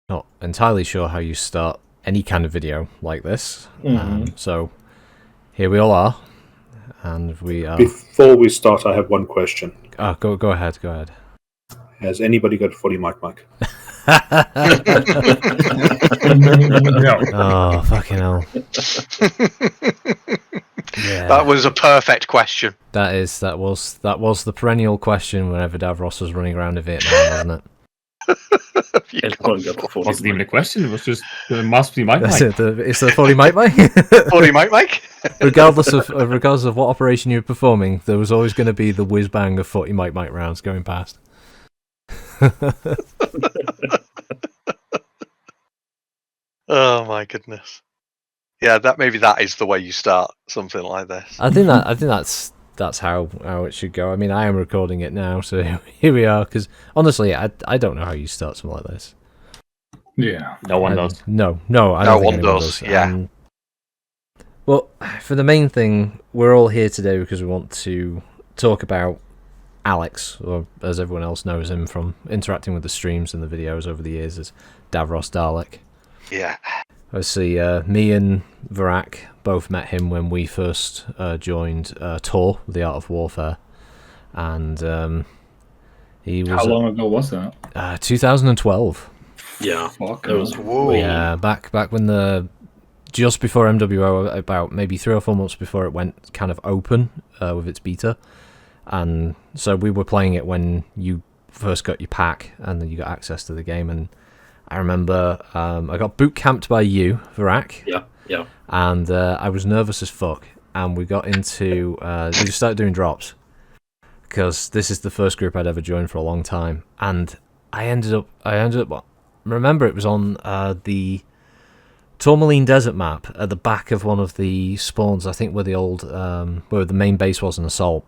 not entirely sure how you start any kind of video like this. So here we all are, and we are. Before we start, I have one question. Go ahead. Has anybody got a 40 mic? No. Oh, fucking hell. Yeah. That was a perfect question. That was the perennial question whenever Davros was running around in Vietnam, wasn't it? It wasn't even a question. It was just the must be mic. That's it. It's the 40 mic. 40 mic. regardless of what operation you were performing, there was always going to be the whiz bang of 40 mic rounds going past. Oh my goodness. Yeah, that is the way you start something like this. I think that's how it should go. I mean, I am recording it now, so here we are. Because honestly, I don't know how you start something like this. Yeah, no one does. No, I don't think anyone does. Yeah. Well, for the main thing, we're all here today because we want to talk about Alex, or as everyone else knows him from interacting with the streams and the videos over the years, as Davros Dalek. Yeah. Obviously, me and Varak both met him when we first joined Tor, The Art of Warfare, and he was. How long ago was that? 2012. Yeah, Fuck. it was. Whoa. Yeah, back when just before MWO, about maybe 3 or 4 months before it went kind of open with its beta, and so we were playing it when you first got your pack and then you got access to the game. And I remember I got boot camped by you, Varak. Yeah. And I was nervous as fuck, and we got into we just started doing drops because this is the first group I'd ever joined for a long time, and I ended up remember it was on the Tourmaline Desert map at the back of one of the spawns, I think where the old where the main base was in Assault,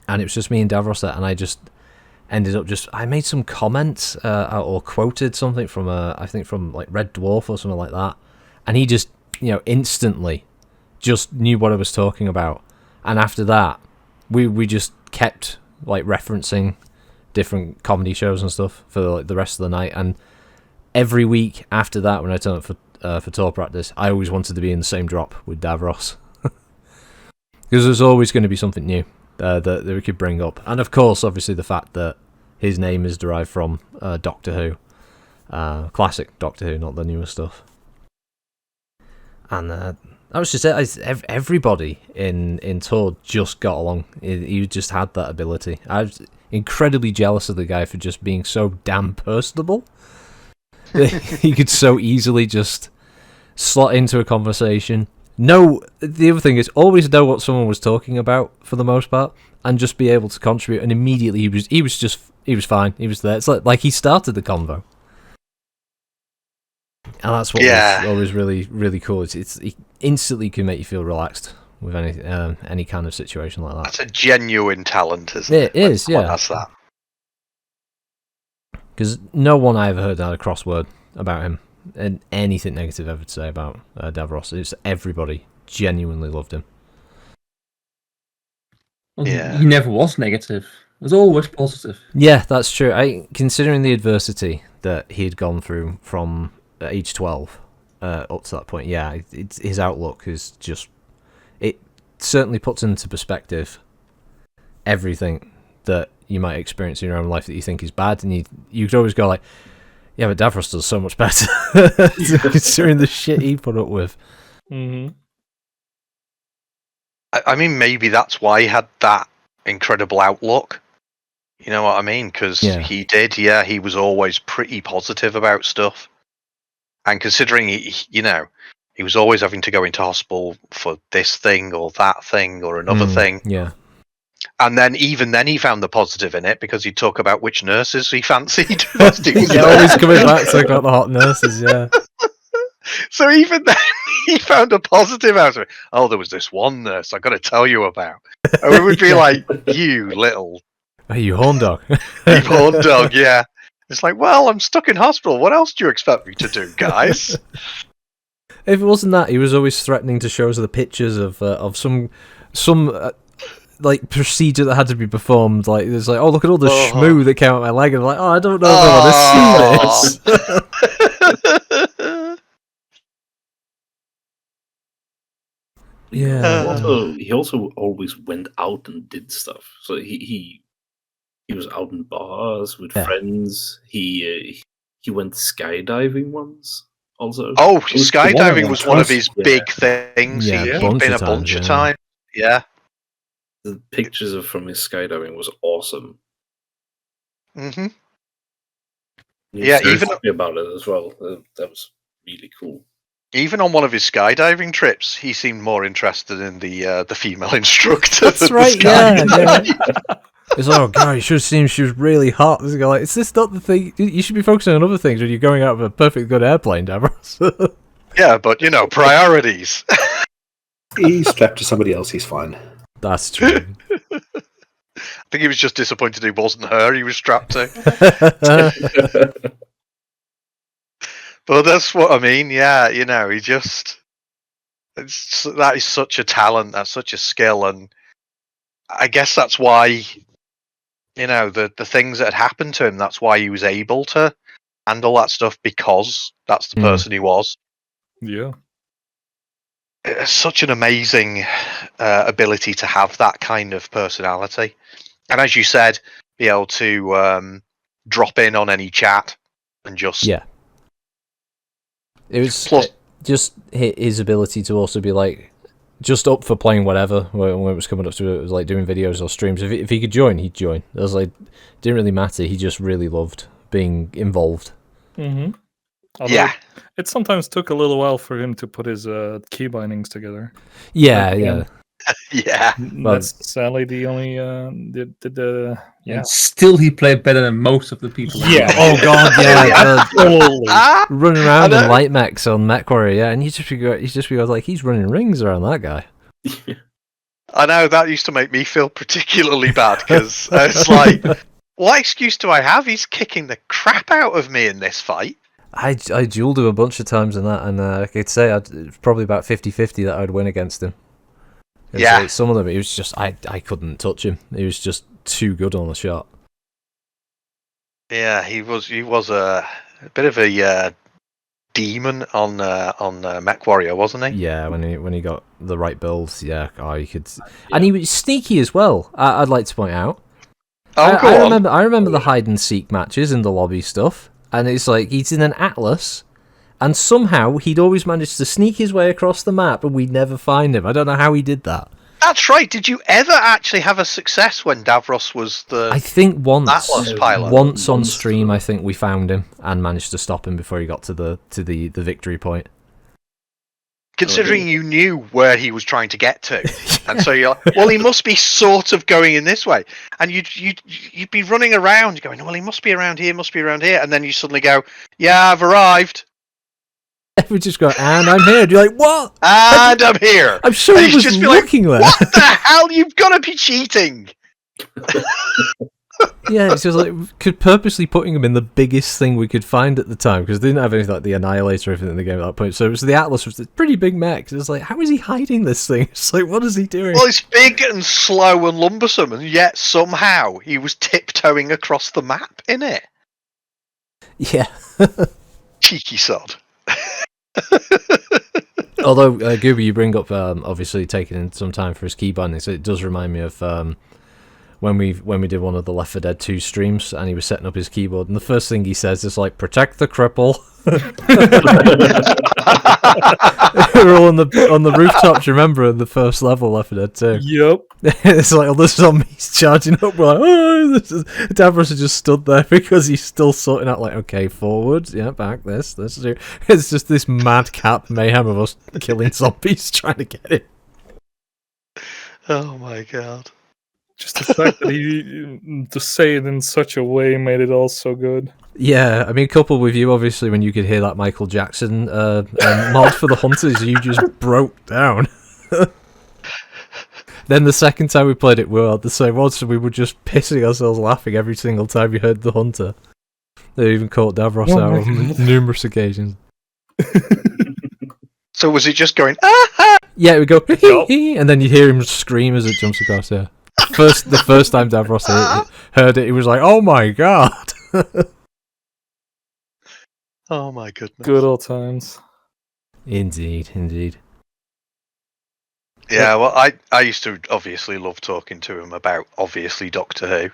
and it was just me and Davros there, and I just ended up I made some comments or quoted something from I think from like Red Dwarf or something like that, and he just instantly just knew what I was talking about, and after that we just kept like referencing different comedy shows and stuff for like the rest of the night. And every week after that, when I turned up for tour practice, I always wanted to be in the same drop with Davros because there's always going to be something new that we could bring up. And of course, obviously, the fact that his name is derived from Doctor Who, classic Doctor Who, not the newer stuff. And that was just it. Everybody in Tour just got along. He just had that ability. I was incredibly jealous of the guy for just being so damn personable. He could so easily just slot into a conversation. The other thing is always know what someone was talking about for the most part, and just be able to contribute. And immediately he was fine. He was there. It's like he started the convo, and that's what was always really really cool. It instantly can make you feel relaxed with any kind of situation like that. That's a genuine talent, isn't it? It is, yeah. That's that. Because no one I ever heard had a crossword about him and anything negative ever to say about Davros. It's everybody genuinely loved him. Yeah. He never was negative. It was always positive. Yeah, that's true. Considering the adversity that he'd gone through from age 12 up to that point, yeah, his outlook is just... It certainly puts into perspective everything that you might experience in your own life that you think is bad, and you could always go like, yeah, but Davros does so much better considering the shit he put up with. Mm-hmm. I mean, maybe that's why he had that incredible outlook. You know what I mean? Because he did, he was always pretty positive about stuff. And considering, he was always having to go into hospital for this thing or that thing or another thing. Yeah. And then even then he found the positive in it because he'd talk about which nurses he fancied. Always coming back to about the hot nurses, yeah. So even then he found a positive out of it. Oh, there was this one nurse I got to tell you about. And we would be like, you little... Are you horn dog? You horn dog, yeah. It's like, well, I'm stuck in hospital. What else do you expect me to do, guys? If it wasn't that, he was always threatening to show us the pictures of some like procedure that had to be performed. Like there's like, oh, look at all the shmoo that came out my leg, and I'm like, oh, I don't know if I want to see this. Yeah. He also always went out and did stuff. So he was out in bars with friends. He went skydiving once. Also, skydiving was one of his big things. He'd been a bunch of times. Yeah. The pictures from his skydiving was awesome. Mm-hmm. Yeah, even about it as well. That was really cool. Even on one of his skydiving trips, he seemed more interested in the female instructor. That's right. Yeah. It's like, oh god, you should have seen she was really hot. This guy, like, is this not the thing? You should be focusing on other things when you're going out of a perfectly good airplane, Davros. Yeah, but priorities. He's strapped to somebody else. He's fine. That's true. I think he was just disappointed it wasn't her he was strapped to. But that's what I mean. Yeah, he just that is such a talent. That's such a skill, and I guess that's why. The things that had happened to him, that's why he was able to handle that stuff, because that's the person he was. Yeah. It's such an amazing ability to have that kind of personality. And as you said, be able to drop in on any chat and just... Yeah. It was just his ability to also be like, just up for playing whatever when it was coming up to it. It was like doing videos or streams. If he could join, he'd join. It was like, didn't really matter. He just really loved being involved. Mm-hmm. Yeah. It sometimes took a little while for him to put his key bindings together. Yeah. Yeah. That's sadly the only yeah. And still, he played better than most of the people. Yeah. Oh god, yeah. Running around in light mechs on MechWarrior, yeah, and you just be like, he's running rings around that guy. I know, that used to make me feel particularly bad, because it's like, what excuse do I have? He's kicking the crap out of me in this fight. I dueled him a bunch of times in that, and I could say it's probably about 50-50 that I'd win against him. Yeah. Like, some of them, it was just, I couldn't touch him. He was just too good on the shot. Yeah, he was a bit of a demon on MechWarrior, wasn't he? Yeah, when he got the right builds, yeah, you could, and he was sneaky as well. I'd like to point out. I remember the hide and seek matches in the lobby stuff, and it's like he's in an atlas, and somehow he'd always manage to sneak his way across the map, and we'd never find him. I don't know how he did that. That's right. Did you ever actually have a success when Davros was the? I think once. Atlas pilot. Once on stream, I think we found him and managed to stop him before he got to the victory point. Considering you knew where he was trying to get to, and so you're like, well, he must be sort of going in this way, and you'd be running around going, well, he must be around here, and then you suddenly go, yeah, I've arrived. We just go, and I'm here. And you're like, what? And I'm here. I'm sure he was just looking there. What the hell? You've got to be cheating. Yeah, it's just like could purposely putting him in the biggest thing we could find at the time, because they didn't have anything like the Annihilator or anything in the game at that point. So it was the Atlas, was a pretty big mech. It's like, how is he hiding this thing? It's like, what is he doing? Well, it's big and slow and lumbersome, and yet somehow he was tiptoeing across the map in it. Yeah. Cheeky sod. Although, Gooby, you bring up obviously taking in some time for his key bindings. It does remind me of when we did one of the Left 4 Dead 2 streams, and he was setting up his keyboard, and the first thing he says is like, "Protect the cripple." We're all on the rooftops. Remember in the first level, Left 4 Dead 2. Yep. It's like all the zombies charging up. We're like, oh, Davros has just stood there because he's still sorting out. Like, okay, forward, yeah, back. This. It's just this madcap mayhem of us killing zombies trying to get it. Oh my god. Just the fact that he to say it in such a way made it all so good. Yeah, I mean, coupled with you, obviously, when you could hear that Michael Jackson mod for the Hunters, you just broke down. Then the second time we played it, we were the same one, so we were just pissing ourselves laughing every single time you heard the Hunter. They even caught Davros out on numerous occasions. So was he just going, ah? Yeah, we go, hee, and then you hear him scream as it jumps across there. the first time Davros heard it, he was like, "Oh my god!" Oh my goodness. Good old times. Indeed. Yeah, well, I used to obviously love talking to him about obviously Doctor Who.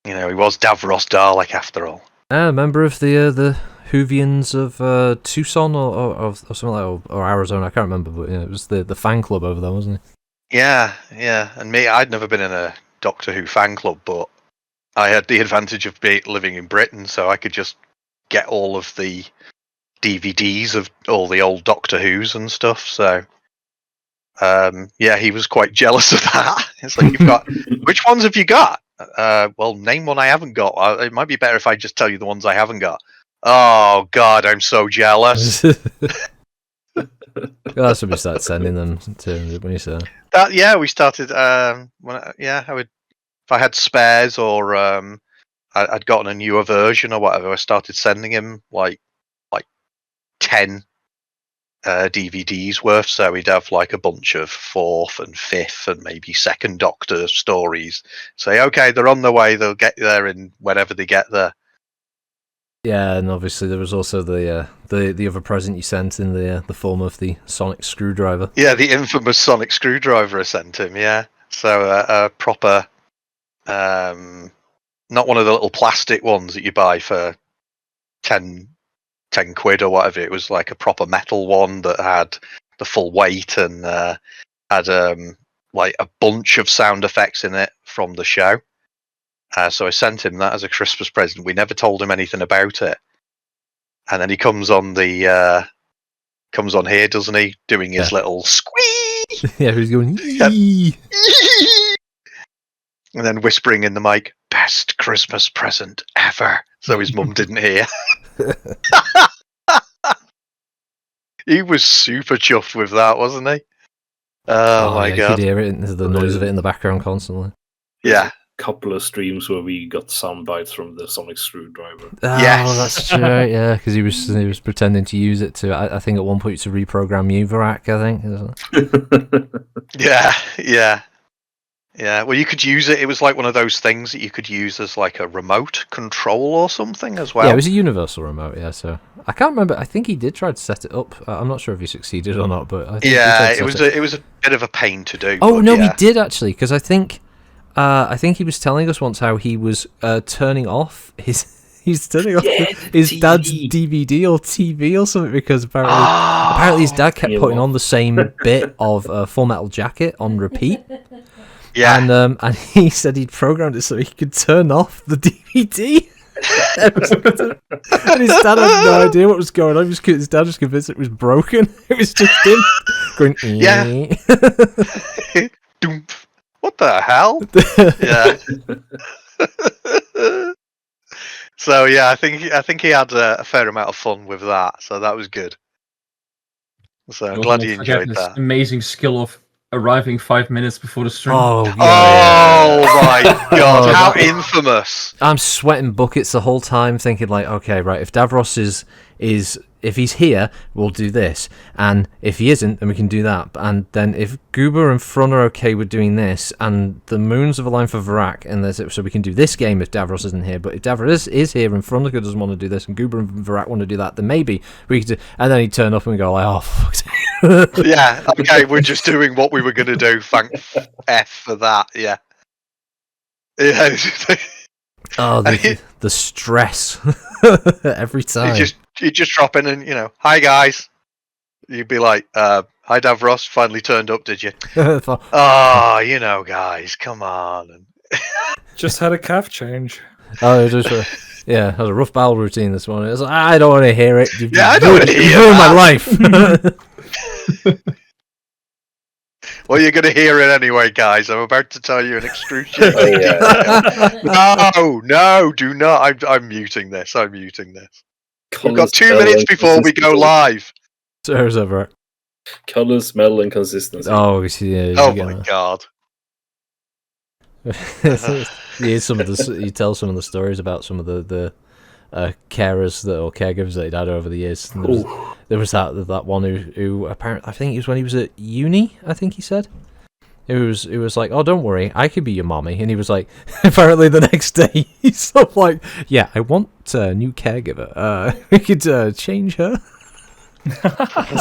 You know, he was Davros Dalek after all. A member of the Whovians of Tucson or something like or Arizona. I can't remember, but it was the fan club over there, wasn't it? Yeah. And me, I'd never been in a Doctor Who fan club, but I had the advantage of living in Britain, so I could just get all of the DVDs of all the old Doctor Who's and stuff. So, he was quite jealous of that. It's like, you've got which ones have you got? Well, name one I haven't got. It might be better if I just tell you the ones I haven't got. Oh God, I'm so jealous. That's when we started sending them to when you said We started. I would, if I had spares or I'd gotten a newer version or whatever, I started sending him like 10 DVDs worth. So we'd have like a bunch of 4th and 5th and maybe 2nd Doctor stories. Say, okay, they're on their way. They'll get there in whenever they get there. Yeah, and obviously there was also the other present you sent in the form of the sonic screwdriver. Yeah, the infamous sonic screwdriver I sent him. Yeah, so a proper, not one of the little plastic ones that you buy for 10 quid or whatever. It was like a proper metal one that had the full weight and had like a bunch of sound effects in it from the show. So I sent him that as a Christmas present. We never told him anything about it, and then he comes on here, doesn't he? Doing his little squee. Yeah, he's going. Yee! And then whispering in the mic, "Best Christmas present ever." So his mum didn't hear. He was super chuffed with that, wasn't he? Oh my god! You could hear it, the noise of it in the background constantly. Yeah. Couple of streams where we got sound bites from the sonic screwdriver. Oh, Yes. That's true. Yeah, because he was pretending to use it to. I think at one point to reprogram Uvarak. I think. Yeah. Well, you could use it. It was like one of those things that you could use as like a remote control or something as well. Yeah, it was a universal remote. Yeah, so I can't remember. I think he did try to set it up. I'm not sure if he succeeded or not, but I think it was a bit of a pain to do. Oh no, he did actually, because I think he was telling us once how he was turning off his dad's DVD or TV or something, because apparently his dad kept putting on the same bit of Full Metal Jacket on repeat. Yeah, and he said he'd programmed it so he could turn off the DVD. And his dad had no idea what was going on. His dad was convinced it was broken. It was just him going. Yeah. What the hell? Yeah. So yeah, I think he had a fair amount of fun with that. So that was good. So I'm glad you enjoyed that. Amazing skill of arriving 5 minutes before the stream. Oh my god, how infamous. I'm sweating buckets the whole time thinking like, okay, right, if Davros is if he's here, we'll do this, and if he isn't, then we can do that. And then if Goober and Frun are okay with doing this, and the moons have aligned for Varak, and so we can do this game if Davros isn't here. But if Davros is here and Frun doesn't want to do this, and Goober and Varak want to do that, then maybe we could do. And then he'd turn up and we go like, oh fuck. Yeah, okay, we're just doing what we were going to do. Thank F for that. Yeah. Oh, the stress every time. You just drop in and, hi guys. You'd be like, hi Davros, finally turned up, did you? Oh, guys, come on. Just had a calf change. Oh, it was I had a rough bowel routine this morning. I was like, I don't want to hear it. I don't want to hear ruined my life. Well, you're going to hear it anyway, guys. I'm about to tell you an excruciating No, do not. I'm muting this. We've got 2 minutes before we go live. Sarah's over it. Color, smell, and consistency. Oh, yeah. Oh my god. You tell some of the stories about some of the carers or caregivers that he'd had over the years. And there was that one who apparently, I think it was when he was at uni, I think he said, It was like, oh, don't worry, I could be your mommy. And he was like, apparently the next day, he's sort of like, yeah, I want a new caregiver. We could change her.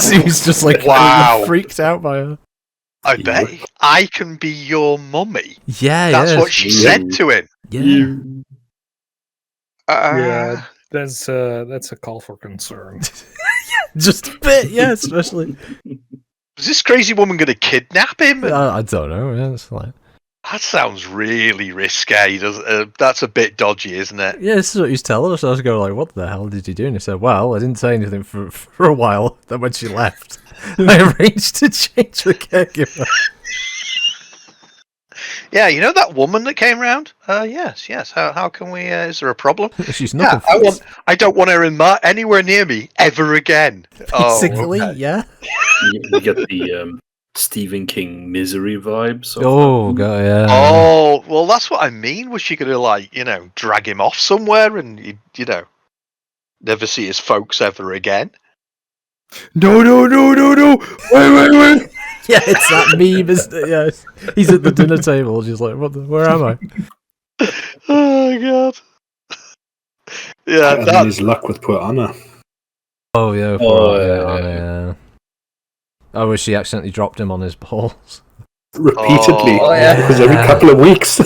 So he was just like freaked out by her. I bet I can be your mummy. Yeah, that's what she said to him. Yeah. Yeah, that's a call for concern. Just a bit, yeah, especially. Is this crazy woman going to kidnap him? I don't know. Yeah, it's like... That sounds really risque. That's a bit dodgy, isn't it? Yeah, this is what he's telling us. I was going like, what the hell did he do? And he said, well, I didn't say anything for a while. Then when she left, I arranged to change the caregiver. Yeah, you know that woman that came round? Yes. How can we? Is there a problem? She's not. Yeah, I don't want her anywhere near me ever again. Basically, yeah. You get the Stephen King Misery vibes. Oh god, yeah. Oh well, that's what I mean. Was she gonna drag him off somewhere and he'd, never see his folks ever again? No! Wait! Yeah, it's that meme, isn't it? Yeah, he's at the dinner table. She's like, where am I? Oh god. Yeah, and his luck with poor Anna. Oh yeah. Yeah. I wish she accidentally dropped him on his balls. Repeatedly. Oh, yeah. Because every couple of weeks.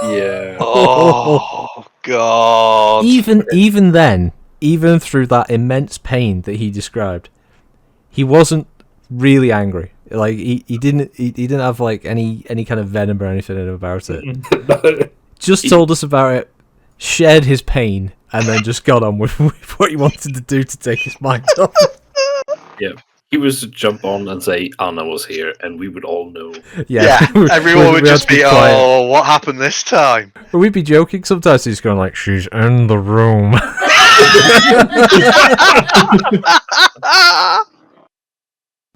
Yeah. Oh god. Even then, even through that immense pain that he described, he wasn't really angry. Like he didn't have like any kind of venom or anything about it. Just told us about it, shared his pain, and then just got on with what he wanted to do to take his mind off. Yeah. He was to jump on and say Anna was here, and we would all know. Yeah, everyone would just be, oh, what happened this time? But we'd be joking sometimes. He's going like, she's in the room.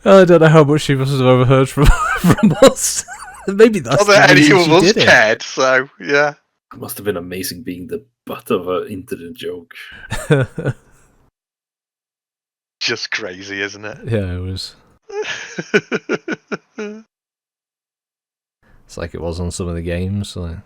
I don't know how much she must have overheard from us. Maybe that's not that the any reason of she us did cared, so yeah. It must have been amazing being the butt of an internet joke. Just crazy, isn't it? Yeah, it was. It's like it was on some of the games. Like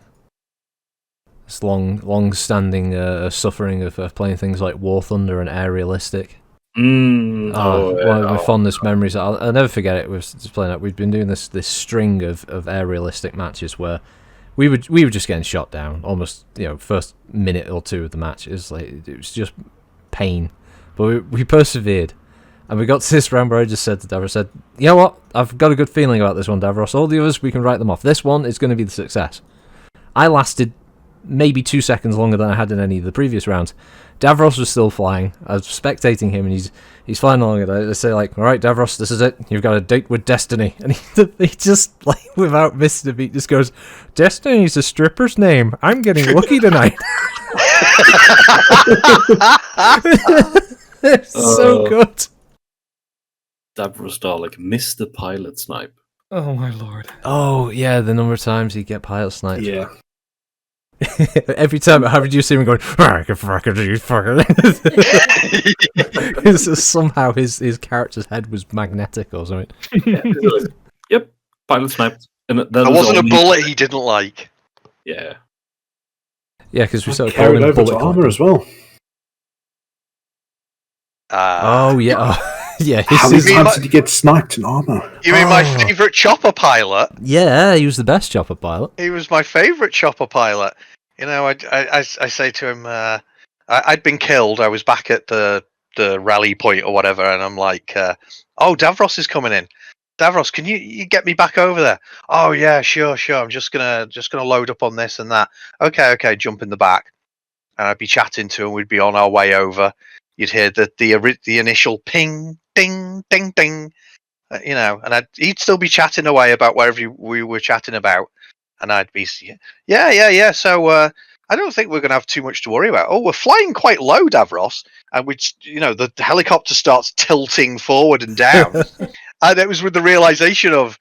this long-standing suffering of playing things like War Thunder and Air Realistic. One of my fondest memories. I'll never forget it. Was just playing that. We'd been doing this string of Air Realistic matches where we were just getting shot down almost. First minute or two of the match it was just pain, but we persevered, and we got to this round where I just said to Davros, you know what? I've got a good feeling about this one, Davros. All the others we can write them off. This one is going to be the success. I lasted maybe 2 seconds longer than I had in any of the previous rounds. Davros was still flying. I was spectating him, and he's flying along. And I say, like, all right, Davros, this is it. You've got a date with Destiny. And he just, like, without missing a beat, just goes, Destiny's a stripper's name. I'm getting lucky tonight. It's so good. Davros Dalek missed the pilot snipe. Oh my lord. Oh, yeah, the number of times he get pilot sniped. Yeah. Every time, how did you see him going? Somehow his character's head was magnetic or something. Yep, pilot sniped. And there wasn't a bullet he didn't like. Yeah. Yeah, because we started carried calling over bullet to armor as well. Oh yeah. Yeah, how many times did he get sniped in armor? You mean my favourite chopper pilot? Yeah, he was the best chopper pilot. He was my favourite chopper pilot. I say to him, I'd been killed. I was back at the rally point or whatever, and I'm like, oh, Davros is coming in. Davros, can you get me back over there? Oh yeah, sure. I'm just gonna load up on this and that. Okay, jump in the back, and I'd be chatting to him. We'd be on our way over. You'd hear the initial ping, ding, ding, ding, and he'd still be chatting away about whatever we were chatting about, and I'd be, yeah. So I don't think we're going to have too much to worry about. Oh, we're flying quite low, Davros, and the helicopter starts tilting forward and down, and it was with the realization of,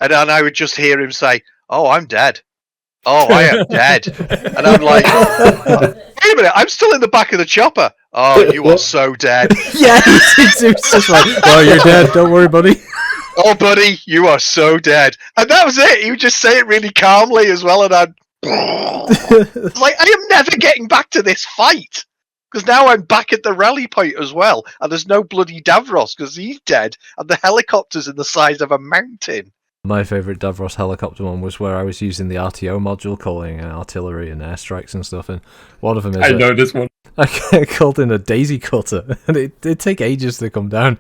and I would just hear him say, "Oh, I'm dead. Oh, I am dead," and I'm like, wait a minute, I'm still in the back of the chopper. Oh, you are so dead. Yeah, it's just like, oh, you're dead. Don't worry, buddy. Oh, buddy, you are so dead. And that was it. He would just say it really calmly as well, and I'd... It's like, I am never getting back to this fight. Because now I'm back at the rally point as well, and there's no bloody Davros, because he's dead, and the helicopter's in the size of a mountain. My favourite Davros helicopter one was where I was using the RTO module calling artillery and airstrikes and stuff, and one of them is... I know this one. I called in a daisy cutter, and it'd take ages to come down.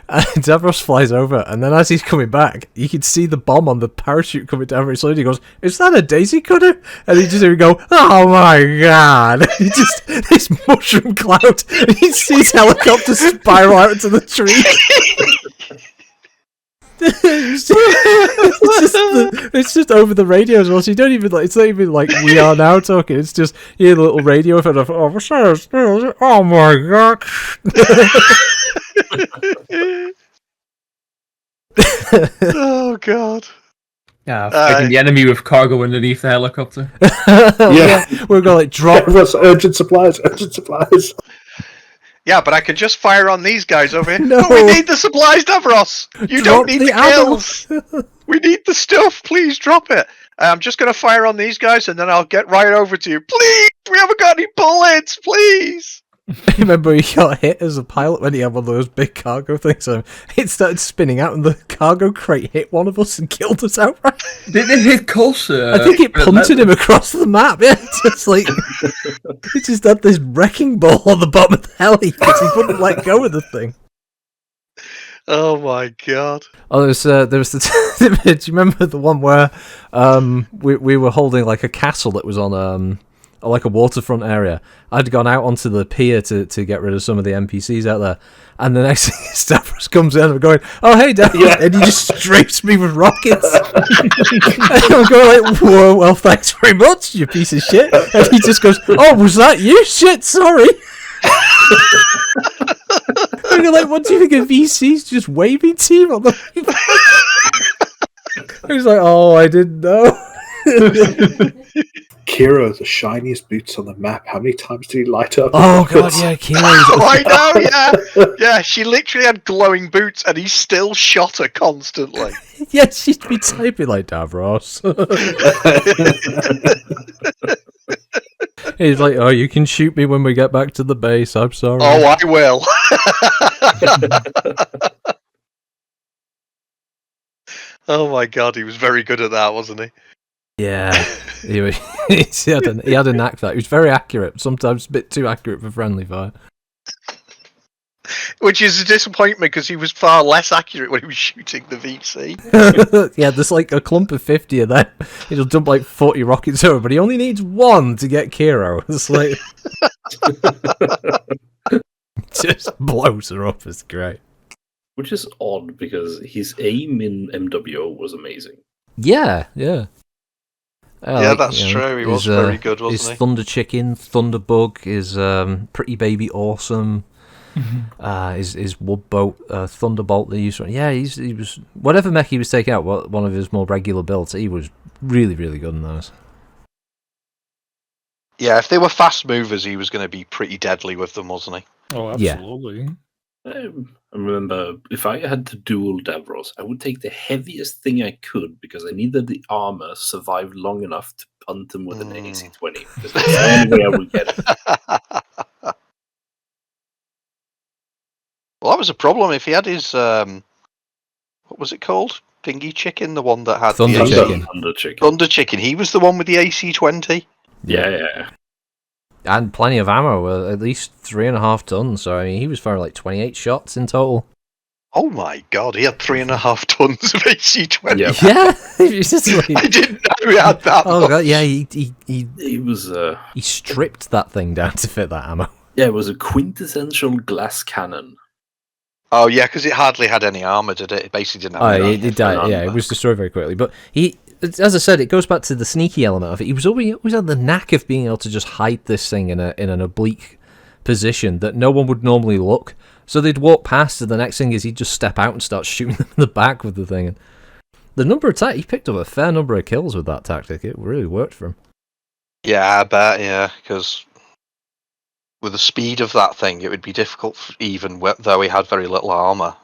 And Davros flies over, and then as he's coming back, you can see the bomb on the parachute coming down very slowly. He goes, "Is that a daisy cutter?" And he just hear him go, "Oh my god!" And he just, this mushroom cloud, and he sees helicopters spiral out into the tree. It's just over the radio as well, so you don't even like. It's not even like we are now talking. It's just you hear the little radio effect of oh my god. Oh god. Yeah, fighting the enemy with cargo underneath the helicopter. Yeah, we're going like drop. Urgent supplies. Urgent supplies. Yeah, but I can just fire on these guys over here. No. But we need the supplies, Davros! You Drop don't need the the ammo. kills! We need the stuff, please drop it. I'm just going to fire on these guys and then I'll get right over to you. Please! We haven't got any bullets, please! Remember he got hit as a pilot when he had one of those big cargo things, so it started spinning out and the cargo crate hit one of us and killed us outright. Did it hit closer? I think it punted him across the map, yeah, just like he just had this wrecking ball on the bottom of the heli because he wouldn't let go of the thing. Oh my god. Oh, there was the do you remember the one where we were holding like a castle that was on like a waterfront area. I'd gone out onto the pier to get rid of some of the NPCs out there, and the next thing Davros comes in and I'm going, "Oh hey Davros," yeah. And he just strafes me with rockets. And I'm going like, "Whoa, well thanks very much, you piece of shit." And he just goes, "Oh, was that you? Shit, sorry." And you're like, "What do you think of VC's just waving to you on the?" He's like, "Oh, I didn't know." Kira, the shiniest boots on the map. How many times did he light up? Oh god, yeah, Kira. Oh, I know, yeah. Yeah, she literally had glowing boots and he still shot her constantly. Yeah, she'd be typing like Davros. He's like, "Oh, you can shoot me when we get back to the base. I'm sorry." Oh, I will. Oh my god, he was very good at that, wasn't he? Yeah, he had a knack for that. He was very accurate, sometimes a bit too accurate for friendly fire. Which is a disappointment because he was far less accurate when he was shooting the VC. Yeah, there's like a clump of 50 of them. He'll dump like 40 rockets over, but he only needs one to get Kiro. It's like just blows her up. It's great. Which is odd because his aim in MWO was amazing. Yeah. Yeah, that's true. He was very good, wasn't his he? Thunder Chicken, Thunderbug, his Pretty Baby Awesome, his Wood Boat, Thunderbolt. They used. Yeah, he was whatever mech he was taking out. One of his more regular builds. He was really, really good in those. Yeah, if they were fast movers, he was going to be pretty deadly with them, wasn't he? Oh, absolutely. I remember if I had to duel Davros, I would take the heaviest thing I could because I needed the armor survive long enough to punt him with an AC-20. Because that's the only way I would get it. Well, that was a problem. If he had his, what was it called? Thingy Chicken, the one that had Thunder Chicken. Thunder Chicken. He was the one with the AC-20. Yeah. And plenty of ammo, at least 3.5 tons. So I mean, he was firing like 28 shots in total. Oh my god, he had 3.5 tons of AC-20. Yeah, I didn't know he had that. Oh much. god, yeah, he was. He stripped that thing down to fit that ammo. Yeah, it was a quintessential glass cannon. Oh yeah, because it hardly had any armor, did it? It basically didn't have any it died. Yeah, it was destroyed very quickly. But as I said, it goes back to the sneaky element of it. He always had the knack of being able to just hide this thing in an oblique position that no one would normally look. So they'd walk past, and the next thing is he'd just step out and start shooting them in the back with the thing. And the number of he picked up a fair number of kills with that tactic. It really worked for him. Yeah, I bet. Yeah, because with the speed of that thing, it would be difficult, even though he had very little armor,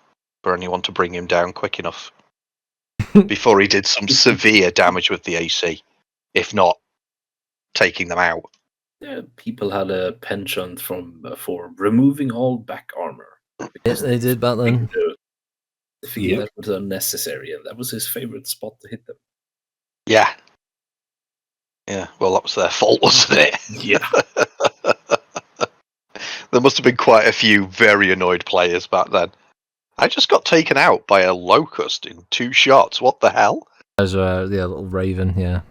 for anyone to bring him down quick enough. before he did some severe damage with the AC, if not taking them out. Yeah, people had a penchant for removing all back armor. Yes, they did back then. I think that was unnecessary, and that was his favorite spot to hit them. Yeah. Yeah, well, that was their fault, wasn't it? Yeah. There must have been quite a few very annoyed players back then. I just got taken out by a locust in 2 shots. What the hell? As the little raven, yeah.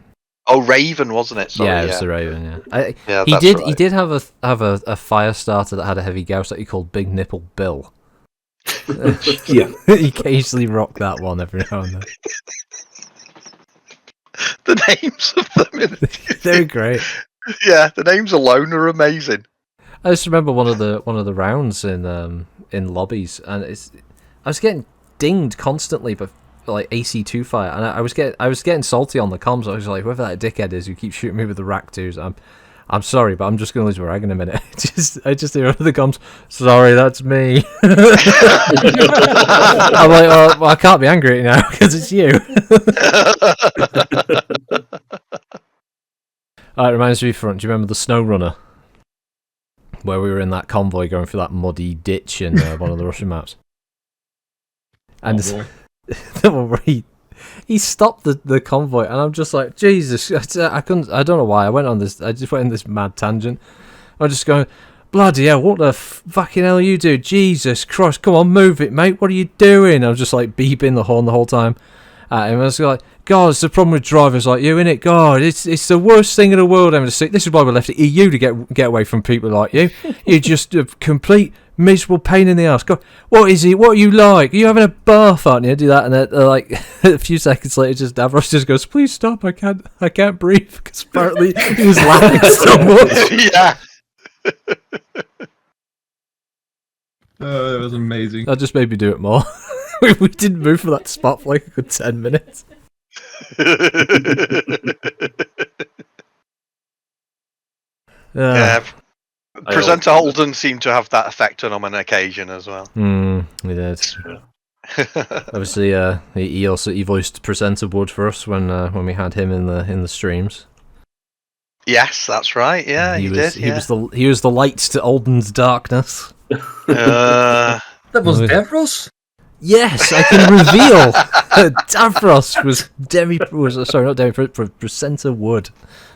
Oh, Raven, wasn't it? Sorry, yeah, it was the raven. Yeah, yeah, he that's did. right. He did have a fire starter that had a heavy gauss that he called Big Nipple Bill. Yeah. He occasionally rocked that one every now and then. The names of them, They're great. Yeah, the names alone are amazing. I just remember one of the rounds in lobbies, and I was getting dinged constantly by like AC2 fire, and I was getting salty on the comms. I was like, whoever that dickhead is who keeps shooting me with the rack twos, I'm sorry, but I'm just gonna lose my rag in a minute. I just hear over the comms, sorry, that's me. I'm like, well, I can't be angry at you now because it's you. It reminds me, front. Do you remember the Snow Runner? Where we were in that convoy going through that muddy ditch in one of the Russian maps. And the one where he stopped the convoy, and I'm just like, Jesus, I don't know why. I just went on this mad tangent. I'm just going, bloody hell, what the fucking hell are you doing? Jesus Christ, come on, move it, mate. What are you doing? I'm just like beeping the horn the whole time at him. I was like, God, it's the problem with drivers like you, innit? God, it's the worst thing in the world having to see. This is why we left the EU to get away from people like you. You're just a complete miserable pain in the ass. God, what is it? What are you like? Are you having a bath, aren't you? Do that, and then like a few seconds later, just Davros just goes, "Please stop! I can't breathe," because apparently he was laughing so much. Yeah. Oh, that was amazing. That just made me do it more. We didn't move from that spot for like a good 10 minutes. Yeah. Presenter Holden seemed to have that effect on him on occasion as well. He did. Obviously, he voiced Presenter Wood for us when we had him in the streams. Yes, that's right. Yeah, he did. He was the light to Alden's darkness. That was Davros? Yes, I can reveal that Davros was Presenter Wood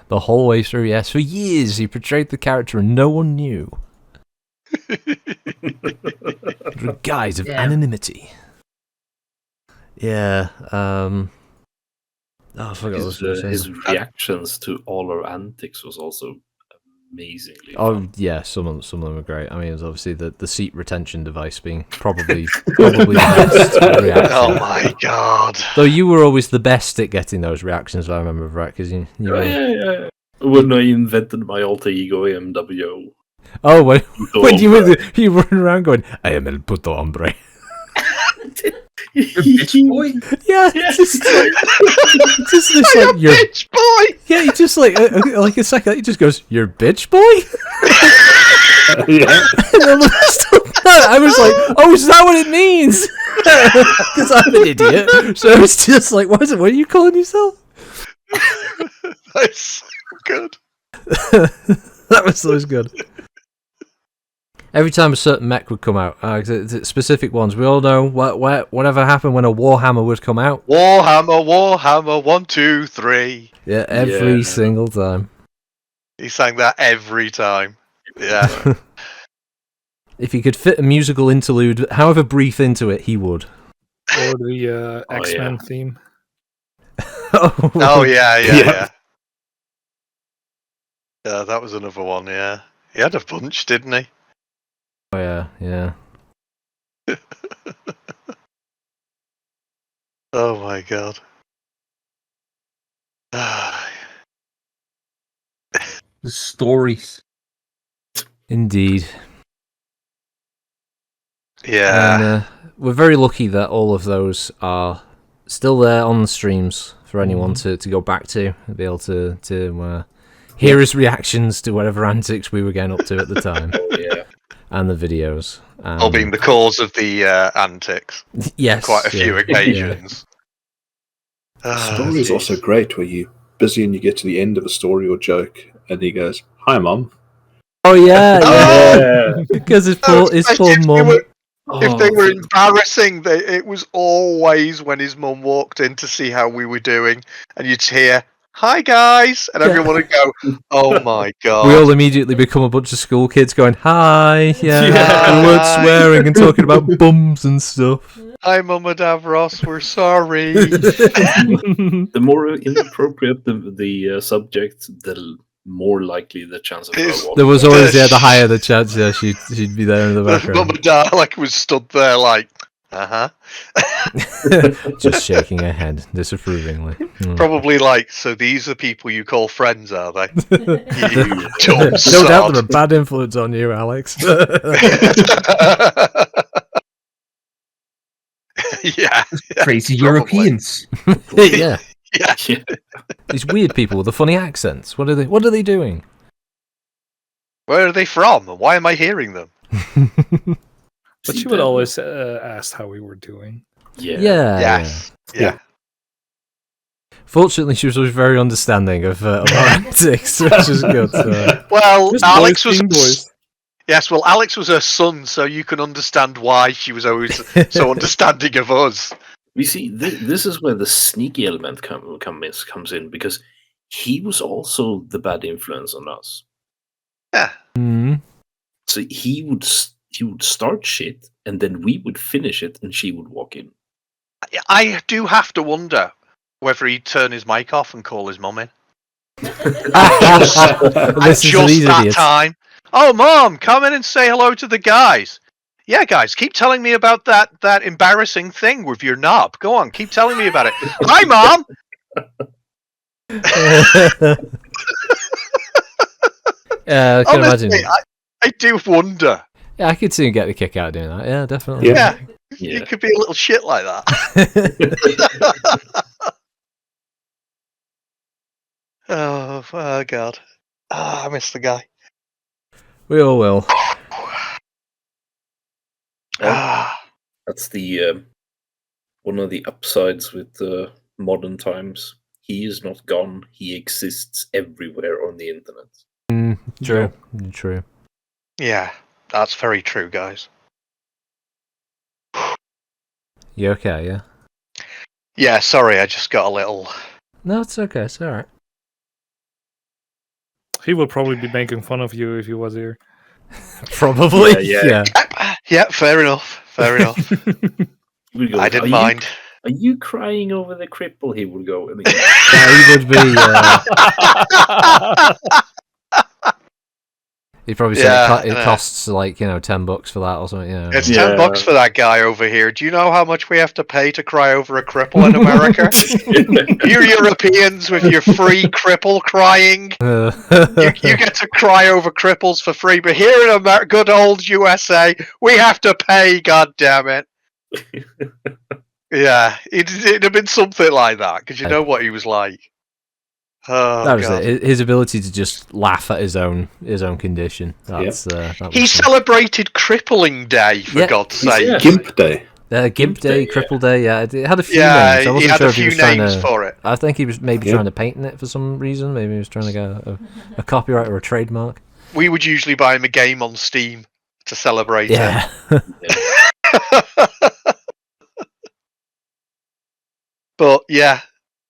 the whole way through. Yes, for years he portrayed the character and no one knew. The guise of anonymity. Yeah. I forgot what I was going to say. His reactions to all our antics was also amazingly. Oh yeah, some of them were great. I mean, it was obviously the seat retention device being probably the best reaction. Oh my god! Though you were always the best at getting those reactions, I remember, right? Because you were... Yeah. When I invented my alter ego MWO. Oh, when you were running around going, "I am el puto hombre." Bitch boy? Yeah, just this like your bitch boy. Yeah, he just like a second. He just goes, "Your bitch boy." Yeah. I was like, "Oh, is that what it means?" Because I'm an idiot. So it's just like, what are you calling yourself? That's so good. That was so good. Every time a certain mech would come out, specific ones, we all know whatever happened when a Warhammer would come out. Warhammer, 1, 2, 3. Yeah, every single time. He sang that every time. Yeah. If he could fit a musical interlude, however brief, into it, he would. Or the X-Men theme. Oh yeah. Yeah, that was another one, yeah. He had a bunch, didn't he? Oh, yeah. Oh my god. The stories. Indeed. Yeah. And we're very lucky that all of those are still there on the streams for anyone to go back to and be able to hear his reactions to whatever antics we were getting up to at the time. Yeah. And the videos. All being the cause of the antics. Yes. Quite a few occasions. The story is also great where you're busy and you get to the end of a story or joke, and he goes, "Hi, Mom." Oh yeah, Yeah. because his poor mum. If they were embarrassing, it was always when his mum walked in to see how we were doing, and you'd hear, "Hi guys," and everyone would go, "Oh my god!" We all immediately become a bunch of school kids going, "Hi, yeah, Yeah. loads swearing and talking about bums and stuff." Hi, Mama Davros, we're sorry. The more inappropriate the subject, the more likely the chance of her There was always the higher the chance. Yeah, she'd be there in the background, Mama Dalek was stood there like, just shaking her head disapprovingly. probably like, so these are people you call friends, are they? You dumb No doubt sod. they're a bad influence on you, Alex. Yeah. Crazy probably. Europeans. Yeah, Yeah. these weird people with the funny accents. What are they doing? Where are they from? And why am I hearing them? But she would always ask how we were doing. Yeah. Yes. Yeah. Fortunately, she was always very understanding of our antics, which is good. So. Well, Just Alex boys being was. boys. Yes, well, Alex was her son, so you can understand why she was always so understanding of us. We see this is where the sneaky element comes in, because he was also the bad influence on us. Yeah. Mm. So he would start shit, and then we would finish it, and she would walk in. I do have to wonder whether he'd turn his mic off and call his mum in. This is Just these that idiots. time. Oh, Mom, come in and say hello to the guys. Yeah, guys, keep telling me about that embarrassing thing with your knob. Go on, keep telling me about it. Hi, Mom! Yeah, I can Honestly, imagine. I do wonder. Yeah, I could see him getting a kick out of doing that. Yeah, definitely. Yeah. Yeah, Yeah. you could be a little shit like that. Oh God. I miss the guy. We all will. That's the one of the upsides with modern times. He is not gone. He exists everywhere on the internet. True. True. Yeah, that's very true, guys. You okay? Yeah. Yeah, sorry, I just got a little. No, it's okay. It's all right. He would probably be making fun of you if he was here. Probably. Yeah. Yeah, fair enough. Fair enough. We go, I "Are didn't you- mind. Are you crying over the cripple? He would go. And Yeah, he would be. He'd probably say it costs like $10 for that or something. Yeah. It's $10 for that guy over here. Do you know how much we have to pay to cry over a cripple in America? You Europeans with your free cripple crying. You get to cry over cripples for free, but here in good old USA, we have to pay. God damn it! Yeah, it'd have been something like that because you know what he was like. Oh, that was God. it. His ability to just laugh at his own condition. That's that was He celebrated Crippling Day, for God's sake. Gimp Day. Gimp Day, Cripple Day. Yeah, it had a few Yeah, names. I wasn't he had sure a if he few was trying names to, for it. I think he was maybe trying to patent it for some reason. Maybe he was trying to get a copyright or a trademark. We would usually buy him a game on Steam to celebrate Yeah. it. But yeah.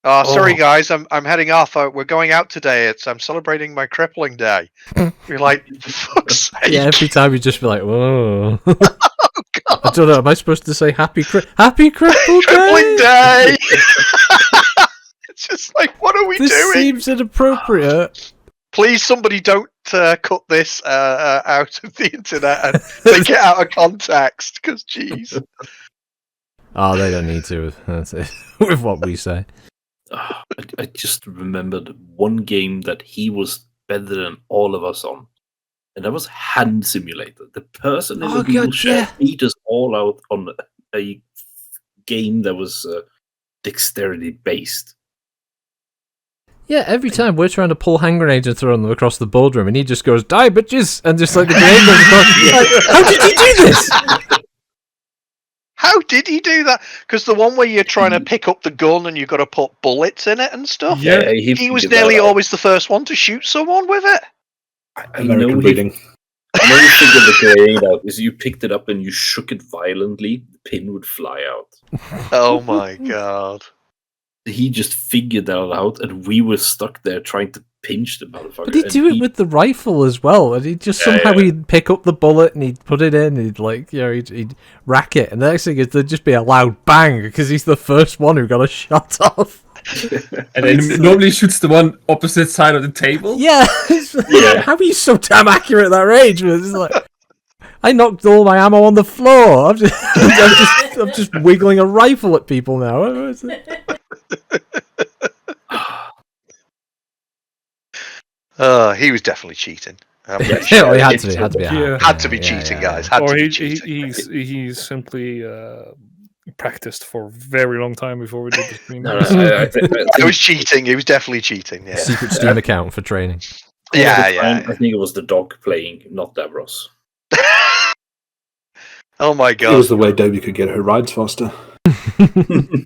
Sorry guys, I'm heading off. We're going out today. I'm celebrating my Crippling Day. You're like, for fuck's sake. Yeah, every time you just be like, whoa. God. I don't know. Am I supposed to say happy Cripple Crippling Day? Day. It's just like, what are we This doing? seems inappropriate. Please, somebody don't cut this out of the internet and take it out of context. Because, jeez. Oh, they don't need to with what we say. I just remembered one game that he was better than all of us on, and that was Hand Simulator. The person in the wheelchair beat us all out on a game that was dexterity based. Yeah, every time we're trying to pull hand grenades and throw them across the boardroom, and he just goes, "Die, bitches!" and just like the grenade goes across. Like, how did you do this? How did he do that? Because the one where you're trying to pick up the gun and you've got to put bullets in it and stuff. Yeah, he was nearly always the first one to shoot someone with it. I know American breeding. I know you figured the way out is you picked it up and you shook it violently, the pin would fly out. Oh my god. He just figured that out, and we were stuck there trying to pinch the motherfucker. But he'd do it with the rifle as well, and he'd just he'd pick up the bullet and he'd put it in, and he'd rack it, and the next thing is there'd just be a loud bang because he's the first one who got a shot off. And then normally shoots the one opposite side of the table. Yeah, how are you so damn accurate at that range? It's like, I knocked all my ammo on the floor. I'm just wiggling a rifle at people now. He was definitely cheating. He had to be. Had to be cheating, guys. Had to be cheating. He's simply practiced for a very long time before we did the stream. It was cheating. He was definitely cheating. Yeah. Secret Steam account for training. I think it was the dog playing, not Davros. Oh my god! It was the way Dobie could get her rides faster.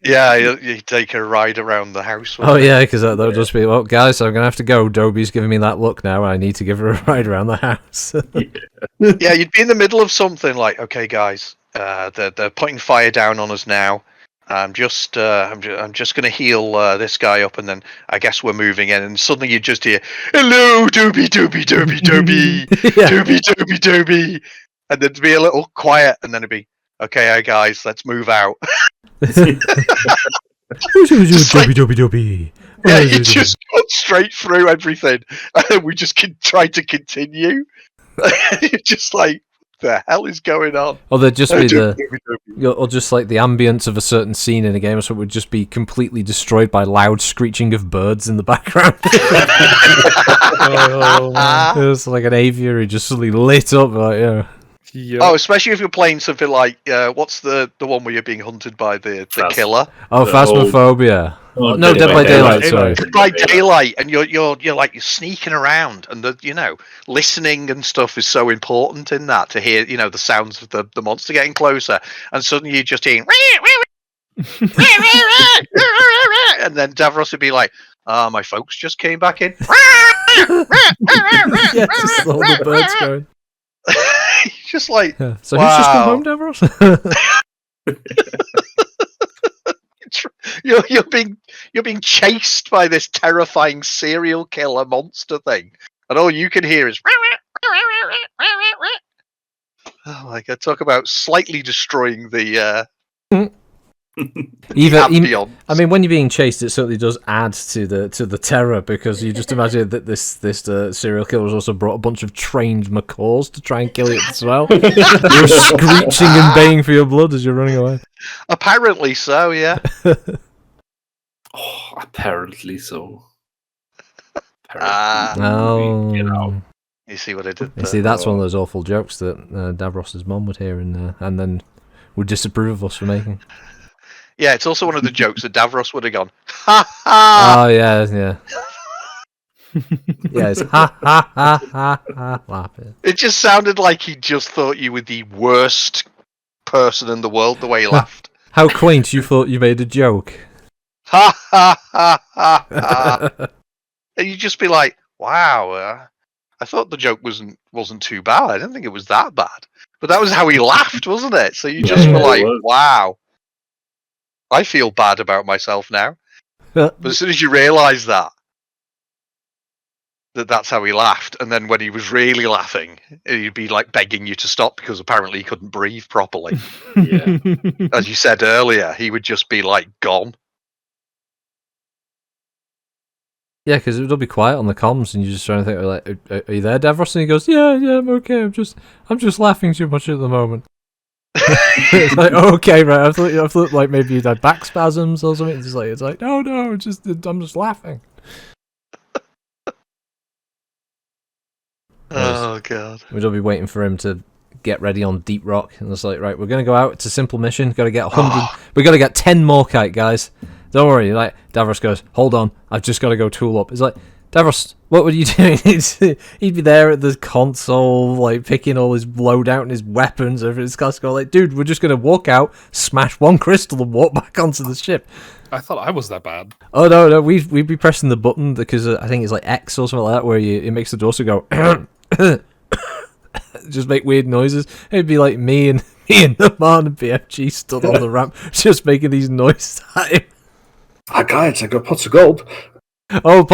Yeah, you take a ride around the house. Oh yeah, because that would just be, well, guys, I'm gonna have to go. Dobie's giving me that look now. I need to give her a ride around the house. Yeah, you'd be in the middle of something like, okay, guys, they're putting fire down on us now. I'm just gonna heal this guy up, and then I guess we're moving in, and suddenly you just hear, "Hello, Dobie, Dobie, Dobie, Dobie, Dobie, Dobie, Dobie," and there'd be a little quiet, and then it'd be, "Okay, guys, let's move out." Dobie. Yeah, you just cut straight through everything, and we just tried to continue. You're just like, the hell is going on? Or there'd just be or just like the ambience of a certain scene in a game, or something would just be completely destroyed by loud screeching of birds in the background. It was like an aviary just suddenly lit up, like Yep. Oh, especially if you're playing something like what's the one where you're being hunted by the killer? Oh, Phasmophobia. No, Dead by Daylight. Sorry, Dead by Daylight, and you're sneaking around, and listening and stuff is so important in that, to hear the sounds of the monster getting closer, and suddenly you just hear, and then Davros would be like, my folks just came back in. Yeah, just all the birds going. Just like, so who's just come home, Davros? You're being chased by this terrifying serial killer monster thing, and all you can hear is, oh my god! Talk about slightly destroying the. I mean, when you're being chased, it certainly does add to the terror, because you just imagine that this serial killer has also brought a bunch of trained macaws to try and kill it as well. You're screeching and baying for your blood as you're running away. Apparently so, yeah. Apparently so. Oh. You see what I did? You see, that's one of those awful jokes that Davros's mum would hear and then would disapprove of us for making. Yeah, it's also one of the jokes that Davros would have gone, ha ha! Oh, yeah. Yeah, it's ha ha ha ha ha laughing. It just sounded like he just thought you were the worst person in the world, the way he laughed. How quaint, you thought you made a joke. Ha ha ha ha ha! And you'd just be like, wow, I thought the joke wasn't too bad. I didn't think it was that bad. But that was how he laughed, wasn't it? So you just were like, wow. I feel bad about myself now. But as soon as you realise that's how he laughed, and then when he was really laughing, he'd be like begging you to stop because apparently he couldn't breathe properly. Yeah. As you said earlier, he would just be like gone. Yeah, because it would be quiet on the comms, and you're just trying to think, like, are you there, Davros? And he goes, yeah, I'm okay. I'm just laughing too much at the moment. It's like, okay, right. I thought like maybe you'd had back spasms or something. It's like, no, I'm just laughing. Oh god. We'd all be waiting for him to get ready on Deep Rock, and it's like, right, we're gonna go out. It's a simple mission. Got to get 100. We got to get 10 more kite, guys. Don't worry. Like Davros goes, hold on. I've just got to go tool up. It's like, Davros, what were you doing? He'd be there at the console, like picking all his loadout and his weapons over his classical. Like, dude, we're just gonna walk out, smash one crystal, and walk back onto the ship. I thought I was that bad. Oh no, we'd be pressing the button because I think it's like X or something like that, where it makes the dorsal go, just make weird noises. It'd be like me and the man and BFG stood on the ramp, just making these noises at him. Ah, guys, I got pots of gold. Oh,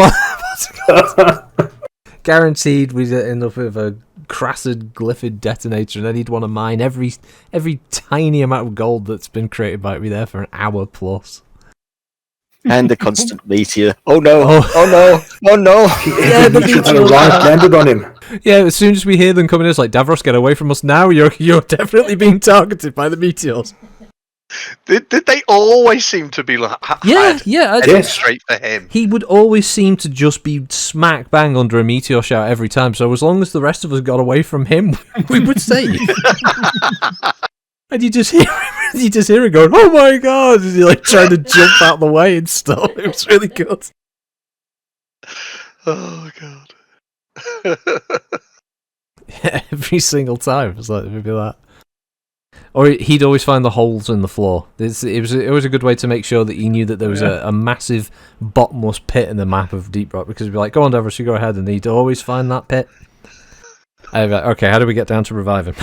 guaranteed we'd end up with a crassid glyphid detonator, and then he'd want to mine every tiny amount of gold that's been created by it. Be there for an hour plus. And the constant meteor. Oh no! Oh. Oh no! Oh no! Yeah, the meteor landed on him. Yeah, as soon as we hear them coming in, it's like, Davros, get away from us now. You're definitely being targeted by the meteors. Did they always seem to be like Yeah. heading straight for him? He would always seem to just be smack bang under a meteor shower every time. So as long as the rest of us got away from him, we would save. And you just hear him going, "Oh my god!" And he like trying to jump out the way and stuff. It was really good. Oh god! Yeah, every single time, it's like maybe that. Or he'd always find the holes in the floor. It was a good way to make sure that he knew that there was a massive bottomless pit in the map of Deep Rock, because he'd be like, "Go on, Davros, you go ahead," and he'd always find that pit. I'd be like, okay, how do we get down to revive him?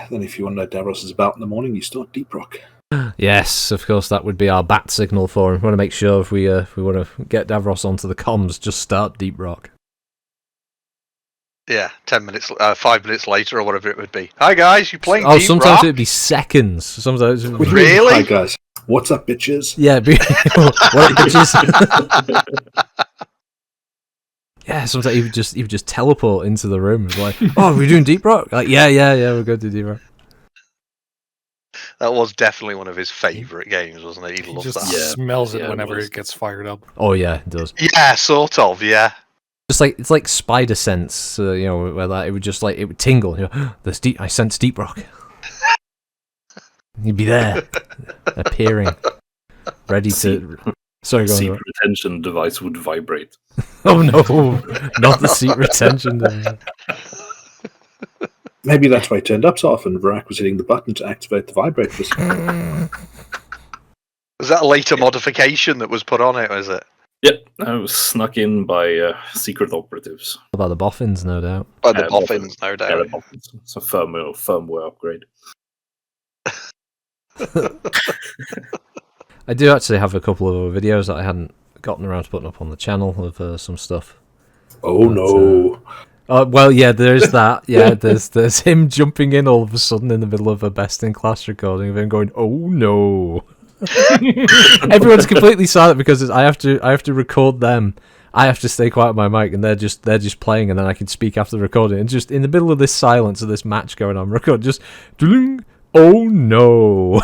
Then if you want to know Davros is about in the morning, you start Deep Rock. Yes, of course, that would be our bat signal for him. We want to make sure if we want to get Davros onto the comms, just start Deep Rock. Yeah, 5 minutes later or whatever it would be. Hi guys, you playing? Oh, Deep sometimes Rock? it'd be seconds. Sometimes. Really? Hi guys, what's up, bitches? Yeah. What bitches? Yeah, sometimes he would just teleport into the room. It's like, "Oh, we're doing Deep Rock." Like, yeah, we're going to do Deep Rock. That was definitely one of his favourite games, wasn't it? He loved just that. smells it Yeah, whenever it it gets fired up. Oh yeah, it does. Yeah, sort of. Yeah. It's like spider sense, where that it would tingle. There's deep. I sense Deep Rock. He'd be there, appearing, ready to. Sorry, go on. Seat retention device would vibrate. Oh no, not the seat retention. Maybe that's why it turned up so often. Varak was hitting the button to activate the vibrators. Was that a later modification that was put on it? Was it? Yep, I was snuck in by secret operatives. About the boffins, no doubt. By the boffins, no doubt. Yeah, the boffins. It's a firmware upgrade. I do actually have a couple of other videos that I hadn't gotten around to putting up on the channel of some stuff. Oh no. Well, yeah, there's that. Yeah, there's him jumping in all of a sudden in the middle of a best-in-class recording of him going, "Oh no." Everyone's completely silent because I have to record them. I have to stay quiet on my mic, and they're just playing, and then I can speak after the recording. And just in the middle of this silence of this match going on, record just, "Oh no."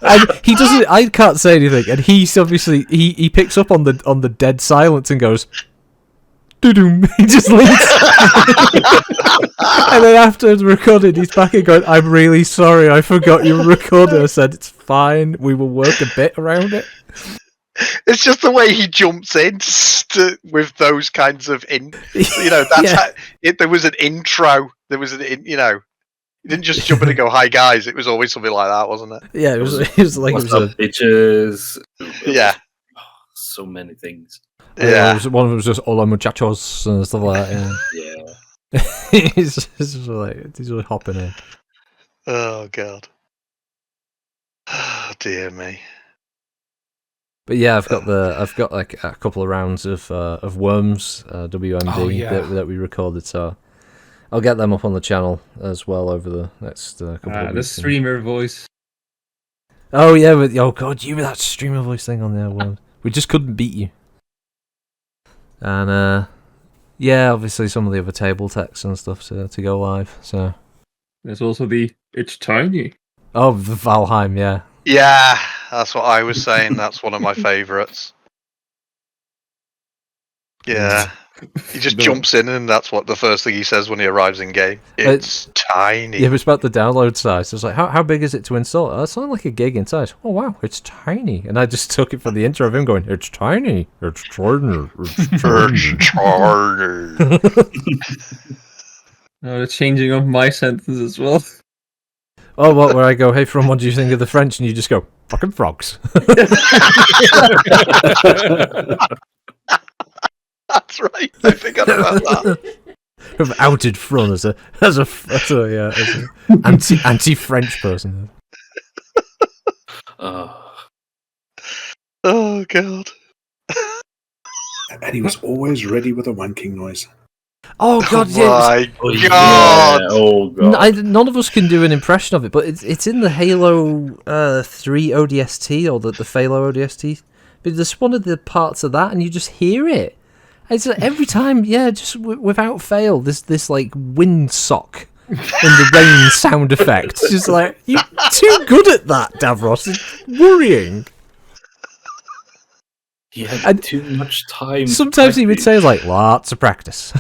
And he doesn't. I can't say anything, and he's obviously he picks up on the dead silence and goes, "Doo-doom." He just leaves. And then after the recording, he's back and going, "I'm really sorry, I forgot you were recording." I said, "It's fine, we will work a bit around it." It's just the way he jumps in with those kinds of that's Yeah. there was an intro. There was he didn't just jump in and go, "Hi guys." It was always something like that, wasn't it? Yeah, it was like What's it was up, bitches? Yeah. So many things. Yeah. One of them was just "Hola muchachos" and stuff like that. Yeah. He's just like he's really hopping in. Oh god. Oh dear me. But yeah, I've got like a couple of rounds of Worms WMD that we recorded, so I'll get them up on the channel as well over the next couple of The weeks. streamer voice. Oh yeah, oh god, you were that streamer voice thing on there. Worms. We just couldn't beat you. And yeah, obviously some of the other table texts and stuff to go live. So There's also the "It's tiny." the Valheim, yeah. Yeah, that's what I was saying. That's one of my favourites. Yeah. He just jumps in, and that's what the first thing he says when he arrives in game. It's tiny. Yeah, it was about the download size. It's like, how big is it to install? Oh, it's only like a gig in size. Oh wow, it's tiny. And I just took it from the intro of him going, "It's tiny. It's tiny. It's tiny." Oh, the changing of my sentence as well. Oh, what? Where I go, "Hey, from what do you think of the French?" And you just go, "Fucking frogs." That's right. I forgot about that. I've outed Front as a anti-French person. Oh god. And he was always ready with a wanking noise. Oh god, my yeah. god. Yeah. Oh god. None of us can do an impression of it, but it's in the Halo 3 ODST or the Phalo ODST. But there's one of the parts of that, and you just hear it. It's like every time, yeah, just without fail. This like windsock in the rain sound effect. It's just like, you're too good at that, Davros. It's worrying. He had too much time. Sometimes he would say like, lots of practice.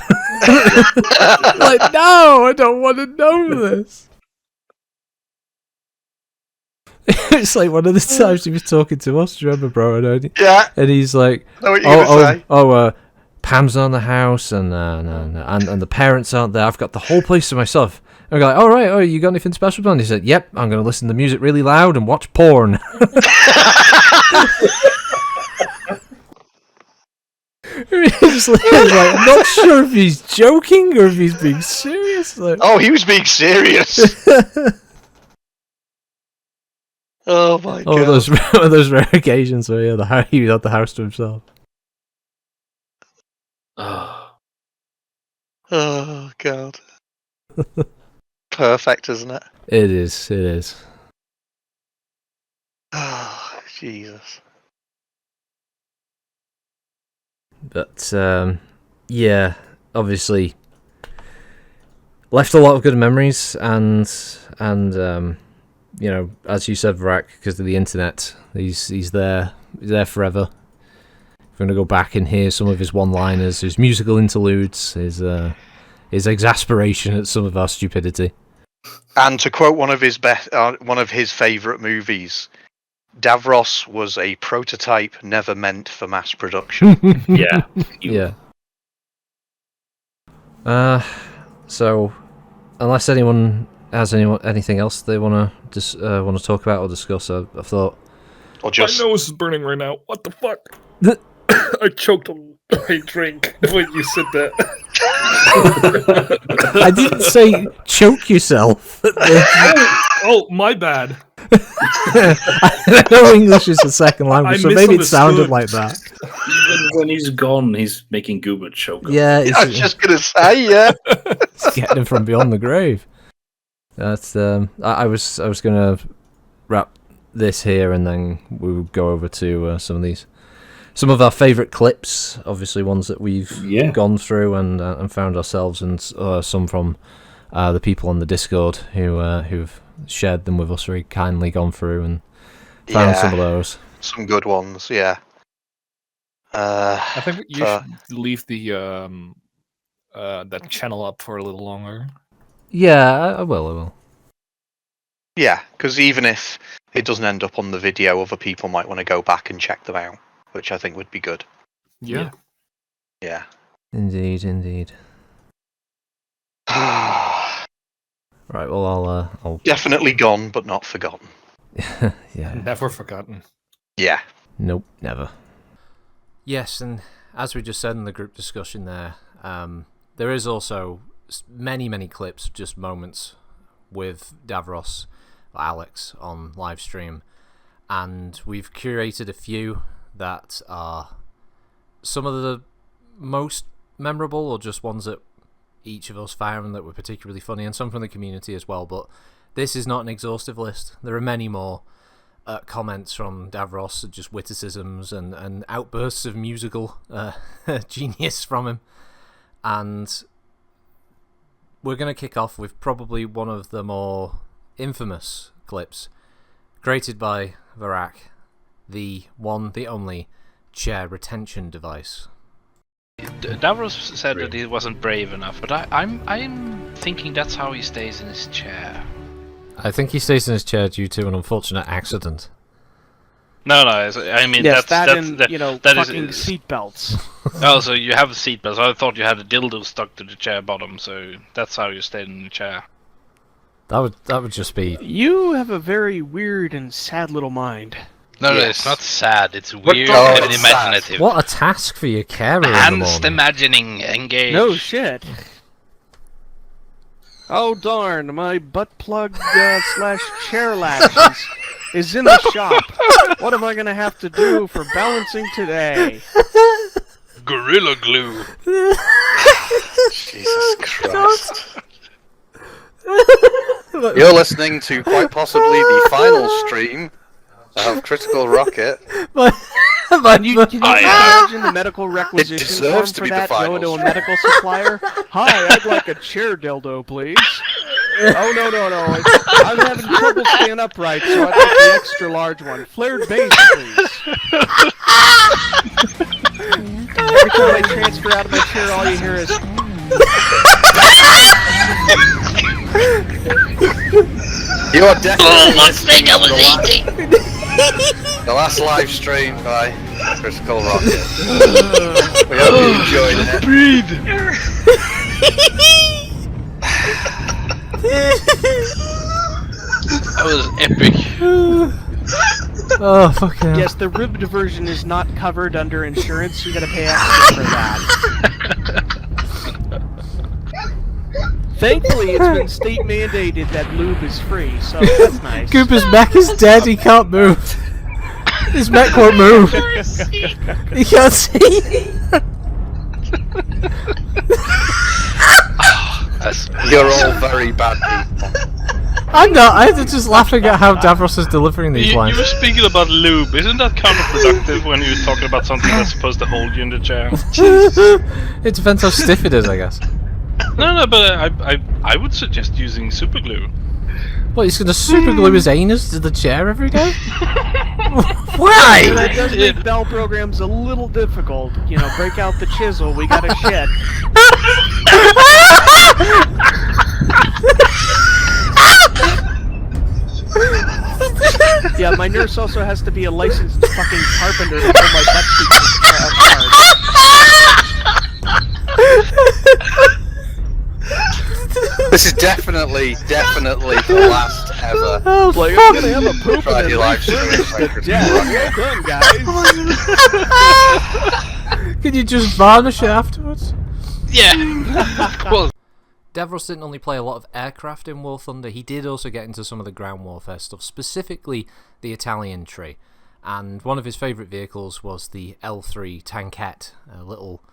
Like, no, I don't want to know this. It's like one of the times he was talking to us. Do you remember, bro? Yeah. And he's like, I know what you're gonna say. Pam's on the house, and the parents aren't there. I've got the whole place to myself. And we're like, all right, you got anything special planned? He said, yep, I'm going to listen to music really loud and watch porn. It's like, I'm not sure if he's joking or if he's being serious. Like, oh, he was being serious. Oh my god. Those rare occasions where he had the house to himself. Oh god. Perfect, isn't it? It is. Oh, Jesus. But yeah, obviously left a lot of good memories, and you know, as you said, Vrak, because of the internet, he's there forever. If we're gonna go back and hear some of his one-liners, his musical interludes, his exasperation at some of our stupidity. And to quote one of his favourite movies, Davros was a prototype never meant for mass production. Yeah. Yeah. So, unless anyone has anything else they want to talk about or discuss, I thought. Or just... My nose is burning right now. What the fuck? I choked on my drink when you said that. I didn't say choke yourself. Oh, my bad. I know English is the second language, so maybe it sounded like that. Even when he's gone, he's making Goober choke. Yeah, I was just gonna say, yeah. It's getting him from beyond the grave. That's I was gonna wrap this here, and then we'll go over to some of our favourite clips. Obviously, ones that we've gone through and found ourselves, and some from the people on the Discord who've shared them with us very kindly, gone through and found some of those. Some good ones, yeah. I think you should leave the that channel up for a little longer. Yeah, I will. Yeah, because even if it doesn't end up on the video, other people might want to go back and check them out, which I think would be good. Yeah. Yeah. Indeed. Right, well, I'll... Definitely gone, but not forgotten. Yeah. Never forgotten. Yeah. Nope, never. Yes, and as we just said in the group discussion there is also many clips of just moments with Davros Alex on live stream, and we've curated a few that are some of the most memorable, or just ones that each of us found that were particularly funny, and some from the community as well. But this is not an exhaustive list. There are many more comments from Davros, just witticisms and outbursts of musical genius from him. And we're going to kick off with probably one of the more infamous clips created by Varak, the one, the only chair retention device. Davros said that he wasn't brave enough, but I'm thinking that's how he stays in his chair. I think he stays in his chair due to an unfortunate accident. No, I mean yes, that's and that, you know, that fucking is, seatbelts. Oh, so you have a seatbelt. I thought you had a dildo stuck to the chair bottom, so that's how you stayed in the chair. That would just be. You have a very weird and sad little mind. No, it's not sad. It's weird and imaginative. What a task for your carer in the Enhanced morning. imagining, engage. No shit. Oh darn, my butt plug slash chair latch is in the shop. What am I gonna have to do for balancing today? Gorilla glue. Jesus Christ. You're listening to quite possibly the final stream of Critical Rocket. Can you imagine the medical requisition form deserves to for be the that? final Go to a medical supplier. Hi, I'd like a chair dildo, please. Oh no. I'm having trouble staying upright, so I'd like the extra large one. Flared base, please. Every time I transfer out of my chair, all you hear is. You are definitely listening to the last live stream by Critical Rocket. We hope you enjoyed it. Breathe. That was epic. Oh, fucking hell. Yes, the ribbed version is not covered under insurance. You gotta pay extra for that. Thankfully, it's been state mandated that lube is free, so that's nice. Cooper's mech is dead, he can't move. His mech won't move. He can't see. You're all very bad people. I'm not, I'm just laughing at how Davros is delivering these You lines. were speaking about lube. Isn't that counterproductive when you're talking about something that's supposed to hold you in the chair? It depends how stiff it is, I guess. No, but I would suggest using super glue. What, he's gonna super glue his anus to the chair every day? Why? That does make bell programs a little difficult. You know, break out the chisel, we got a shit. Yeah, my nurse also has to be a licensed fucking carpenter to pull my butt cheeks apart. This is definitely the last ever. Oh, Like, fuck. I'm gonna have a poop Try and your then live stream. well done, guys. Can you just varnish it afterwards? Yeah. Well, Davros didn't only play a lot of aircraft in War Thunder, he did also get into some of the ground warfare stuff, specifically the Italian tree. And one of his favourite vehicles was the L3 Tankette, a little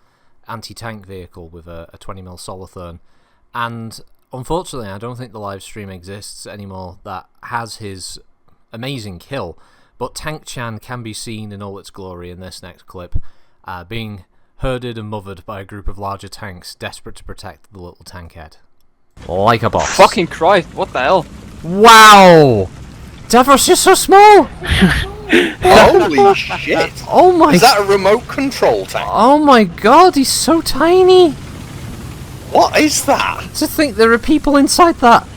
anti-tank vehicle with a 20mm Solathurn. And unfortunately, I don't think the live stream exists anymore that has his amazing kill, but Tank Chan can be seen in all its glory in this next clip, being herded and mothered by a group of larger tanks desperate to protect the little tankhead. Like a boss. Fucking Christ, what the hell? Wow! Davros, you're so small! Holy shit! Oh my... Is that a remote control tank? Oh my god, he's so tiny! What is that? To think there are people inside that.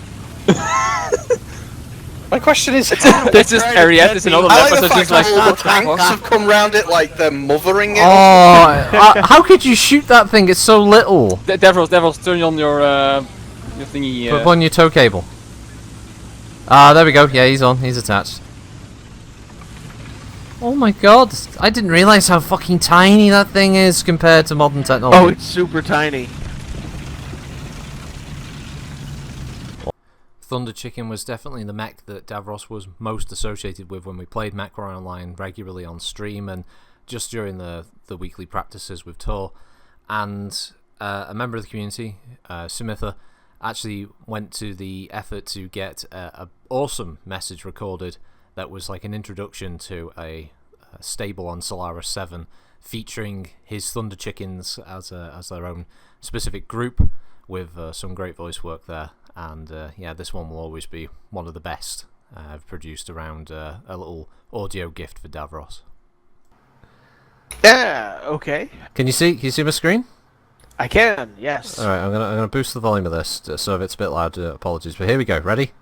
My question is, This is Ariette, in another I like level, the so fact just like, that all the tanks have come round it like they're mothering it. Oh, how could you shoot that thing? It's so little. Davros, turn on your thingy. Put on your tow cable. Ah, there we go. Yeah, he's on. He's attached. Oh my god, I didn't realise how fucking tiny that thing is compared to modern technology. Oh, it's super tiny. Thunder Chicken was definitely the mech that Davros was most associated with when we played MechWarrior Online regularly on stream and just during the weekly practices with Tor. And a member of the community, Sumitha, actually went to the effort to get a awesome message recorded that was like an introduction to a stable on Solaris 7 featuring his Thunder Chickens as their own specific group with some great voice work there. And yeah, this one will always be one of the best I've produced around a little audio gift for Davros. Okay. Can you see my screen? I can, yes. Alright, I'm gonna boost the volume of this, so if it's a bit loud, apologies. But here we go, ready?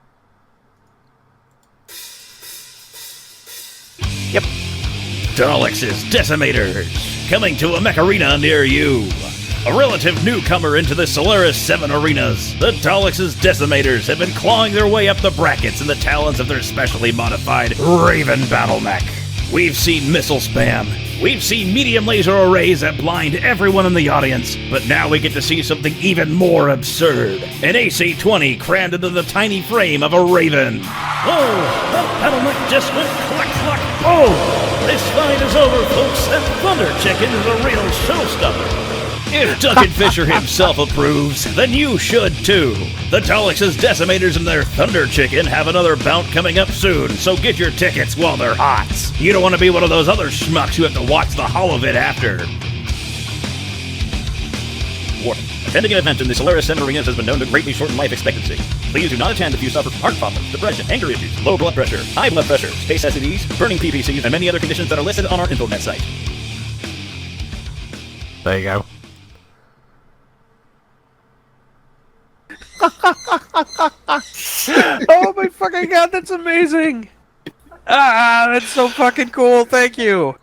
Yep. Alex's Decimators, coming to a mech arena near you. A relative newcomer into the Solaris 7 arenas, the Alex's Decimators have been clawing their way up the brackets in the talons of their specially modified Raven battle mech. We've seen missile spam, we've seen medium laser arrays that blind everyone in the audience, but now we get to see something even more absurd. An AC-20 crammed into the tiny frame of a Raven. Oh, that battle mech just went cluck cluck. Oh, this fight is over, folks. That Thunder Chicken is a real showstopper. If Duncan Fisher himself approves, then you should too. The Daleks' Decimators and their Thunder Chicken have another bout coming up soon, so get your tickets while they're hot. You don't want to be one of those other schmucks who have to watch the holo of it after. Warning. Attending an event in the Solaris 7 arenas has been known to greatly shorten life expectancy. Please do not attend if you suffer from heart problems, depression, anger issues, low blood pressure, high blood pressure, space STDs, burning PPCs, and many other conditions that are listed on our InfoNet site. There you go. Oh my fucking god, that's amazing! That's so fucking cool, thank you!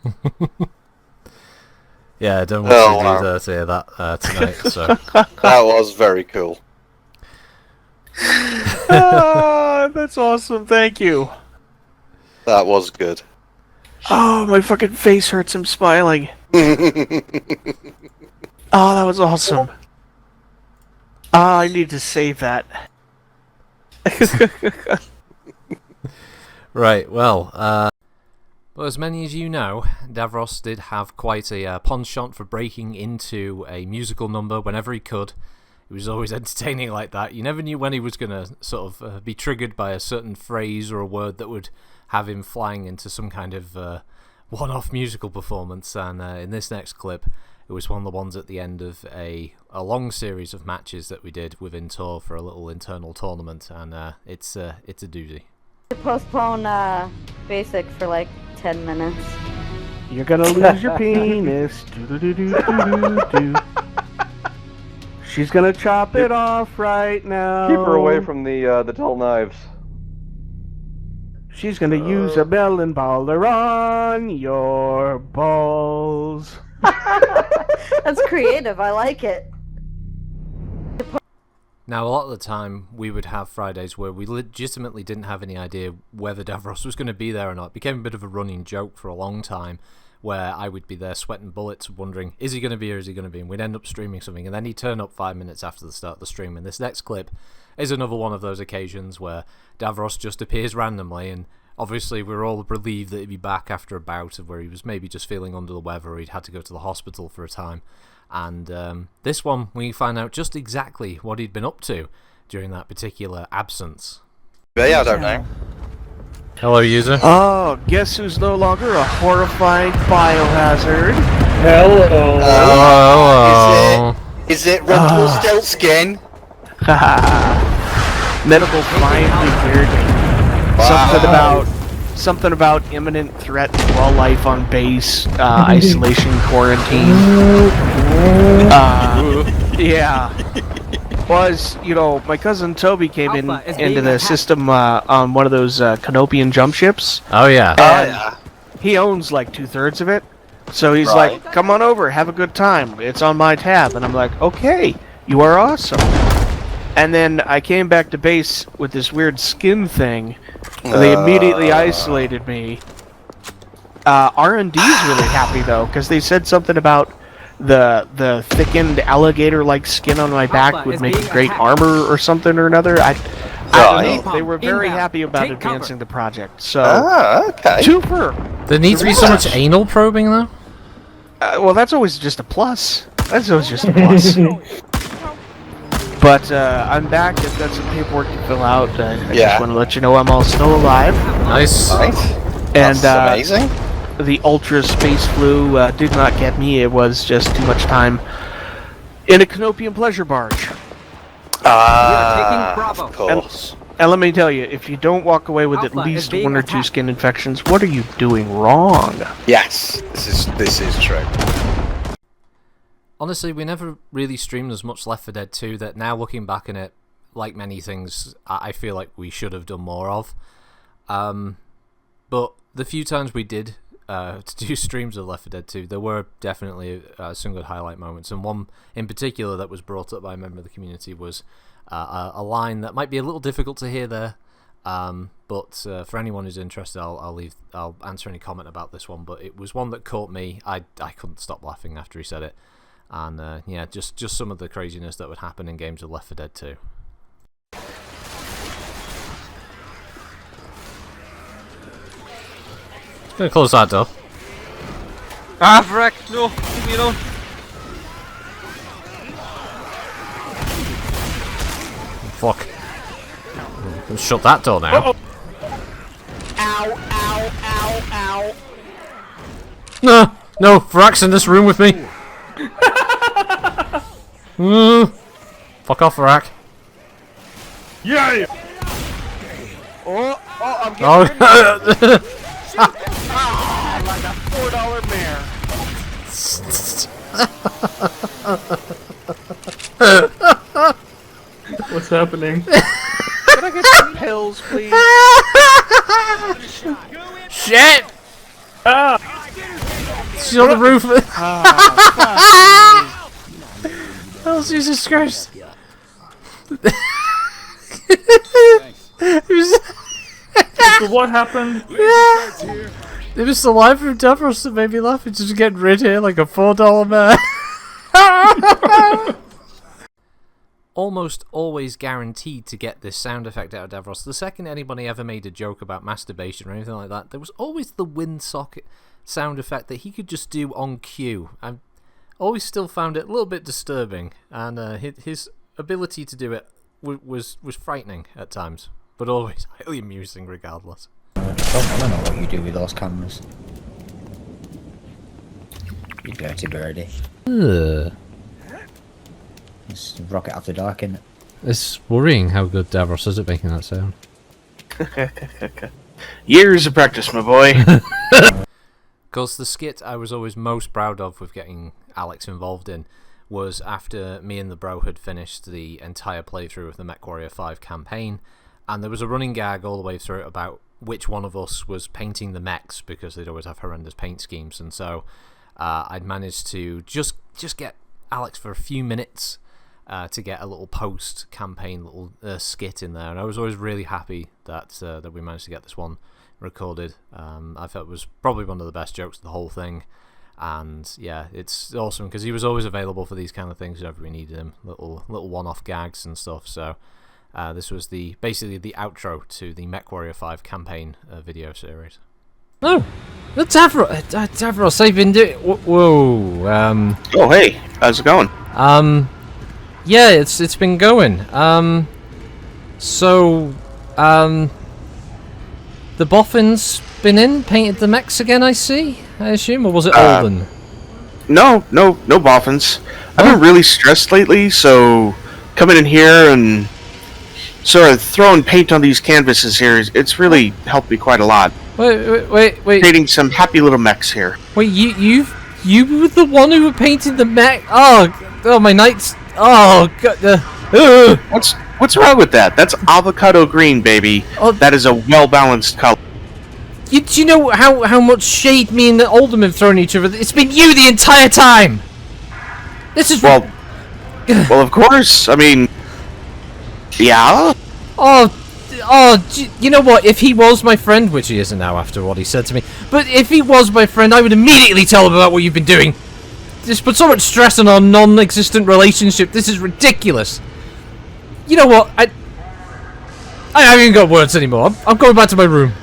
Yeah, don't want to hear that tonight, so... That was very cool. That's awesome, thank you. That was good. Oh, my fucking face hurts, I'm smiling. Oh, that was awesome. I need to save that. Right, well, as many as you know, Davros did have quite a penchant for breaking into a musical number whenever he could. He was always entertaining like that. You never knew when he was going to sort of be triggered by a certain phrase or a word that would have him flying into some kind of one-off musical performance, and in this next clip, it was one of the ones at the end of a long series of matches that we did within Tor for a little internal tournament, and it's a doozy. Postpone basic for like 10 minutes. You're gonna lose your penis. Do-do-do-do-do-do-do. She's gonna chop it off right now. Keep her away from the dull knives. She's gonna use a melon baller on your balls. That's creative, I like it. Now, a lot of the time, we would have Fridays where we legitimately didn't have any idea whether Davros was going to be there or not. It became a bit of a running joke for a long time, where I would be there sweating bullets, wondering, is he going to be or is he going to be? And we'd end up streaming something, and then he'd turn up 5 minutes after the start of the stream. And this next clip is another one of those occasions where Davros just appears randomly, and obviously we're all relieved that he'd be back after a bout of where he was maybe just feeling under the weather, or he'd had to go to the hospital for a time. And this one, we find out just exactly what he'd been up to during that particular absence. Yeah, I don't know. Hello, user. Oh, guess who's no longer a horrifying biohazard? Hello. Hello. Is it Rumpelstiltskin? Medical finally cleared me. Wow. Something about imminent threat to all life on base, isolation, quarantine. Yeah. Was, my cousin Toby came into the system on one of those Canopian jump ships. Oh, yeah. And he owns like 2/3 of it. So he's like, come on over, have a good time. It's on my tab. And I'm like, okay, you are awesome. And then I came back to base with this weird skin thing. They immediately isolated me. R&D's really happy though, because they said something about the thickened alligator-like skin on my back would make great armor or something or another. I don't know. They were very happy about advancing the project. So, okay. Twofer. There needs to be so much anal probing though. Well, that's always just a plus. That's always just a plus. But I'm back. I've got some paperwork to fill out. I just want to let you know I'm all still alive. Nice. And that's amazing. The ultra space flu did not get me. It was just too much time in a Canopian pleasure barge. Of course. And let me tell you, if you don't walk away with at least 1 or 2 skin infections, what are you doing wrong? Yes, this is true. Honestly, we never really streamed as much Left 4 Dead 2 that now looking back on it, like many things, I feel like we should have done more of. But the few times we did to do streams of Left 4 Dead 2, there were definitely some good highlight moments. And one in particular that was brought up by a member of the community was a line that might be a little difficult to hear there. But for anyone who's interested, I'll answer any comment about this one. But it was one that caught me. I couldn't stop laughing after he said it. And yeah, just some of the craziness that would happen in games of Left 4 Dead 2. Gonna close that door. Ah, frick! No, leave me alone. Fuck. Let's shut that door now. Uh-oh. Ow, ow, ow, ow. No, Vrak's in this room with me. Fuck off, Vrak. Yeah! I'm getting like a $4 mare. What's happening? Can I get some pills, please? Shit! Ah! She's on the roof. Oh, Jesus Christ. What happened? It was the line from Davros that made me laugh. It's just getting rid here like a $4 man. Almost always guaranteed to get this sound effect out of Davros. The second anybody ever made a joke about masturbation or anything like that, there was always the windsock sound effect that he could just do on cue. I always still found it a little bit disturbing, and his ability to do it was frightening at times, but always highly amusing regardless. I don't know what you do with those cameras. You dirty birdie. It's rocket after dark, isn't it? It's worrying how good Davros is at making that sound. Years of practice, my boy. Because the skit I was always most proud of with getting Alex involved in was after me and the bro had finished the entire playthrough of the MechWarrior 5 campaign, and there was a running gag all the way through it about which one of us was painting the mechs, because they'd always have horrendous paint schemes, and so I'd managed to just get Alex for a few minutes to get a little post-campaign little skit in there, and I was always really happy that we managed to get this one recorded. I felt it was probably one of the best jokes of the whole thing, and yeah, it's awesome because he was always available for these kind of things whenever we needed him, little one-off gags and stuff. So this was basically the outro to the MechWarrior 5 campaign video series. Oh, that's Davros. I've been doing. Whoa. Oh hey, how's it going? Yeah, it's been going. The Boffin's been in, painted the mechs again, I assume, or was it Alden? No Boffins. I've been really stressed lately, so coming in here and sort of throwing paint on these canvases here, it's really helped me quite a lot. Wait. Painting some happy little mechs here. Wait, you were the one who were painting the mech? Oh, my nights. Oh, God. What's wrong with that? That's avocado green, baby. Oh, that is a well-balanced color. Do you know how much shade me and the Oldham have thrown at each other? It's been you the entire time! This is... Well, of course. I mean... Yeah? You know what? If he was my friend, which he isn't now after what he said to me, but if he was my friend, I would immediately tell him about what you've been doing. Just put so much stress on our non-existent relationship. This is ridiculous. You know what? I haven't even got words anymore. I'm going back to my room.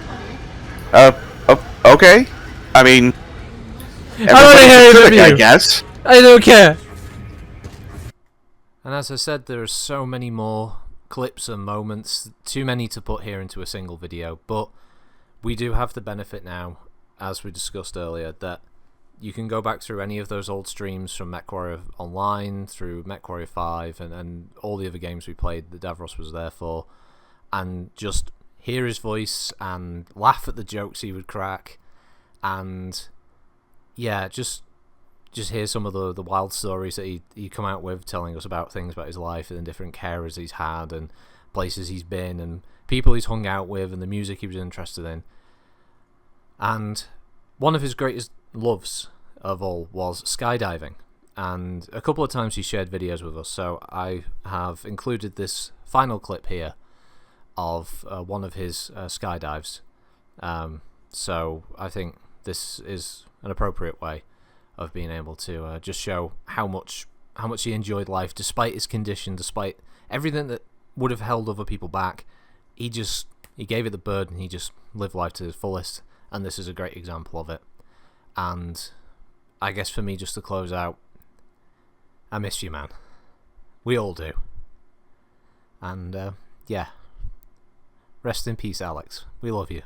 Okay. I mean, I don't hear it, I guess. I don't care. And as I said, there are so many more clips and moments, too many to put here into a single video, but we do have the benefit now, as we discussed earlier, that you can go back through any of those old streams from MechWarrior Online, through MechWarrior 5, and all the other games we played that Davros was there for, and just hear his voice and laugh at the jokes he would crack, and yeah, just hear some of the wild stories that he'd come out with, telling us about things about his life and different carers he's had and places he's been and people he's hung out with and the music he was interested in. And one of his greatest loves of all was skydiving, and a couple of times he shared videos with us, so I have included this final clip here of one of his skydives. So I think this is an appropriate way of being able to just show how much he enjoyed life despite his condition, despite everything that would have held other people back. He gave it the bird and he just lived life to his fullest, and this is a great example of it. And I guess for me, just to close out, I miss you, man. We all do. And yeah, rest in peace, Alex. We love you.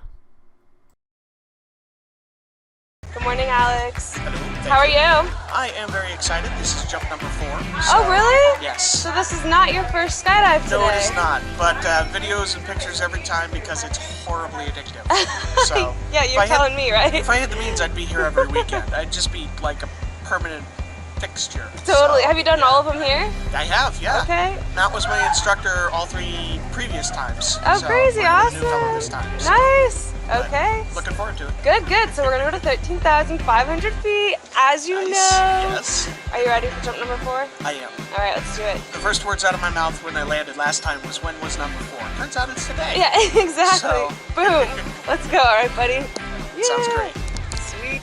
Good morning, Alex. Hello. How are you? I am very excited. This is jump number 4. Oh, really? Yes. So this is not your first skydive today? No, it is not. But videos and pictures every time because it's horribly addictive. So yeah, you're telling me, right? If I had the means, I'd be here every weekend. I'd just be like a permanent fixture. Totally. So, have you done all of them here? I have, yeah. Okay. Matt was my instructor all 3 previous times. Oh, so crazy. we're Awesome. New fellow this time, so. Nice. Okay. Looking forward to it. Good, good. So we're going to go to 13,500 feet, as you know. Yes. Are you ready for jump number 4? I am. All right, let's do it. The first words out of my mouth when I landed last time was, when was number 4? Turns out it's today. Yeah, exactly. So. Boom. Let's go. All right, buddy. Yeah. Sounds great. Sweet.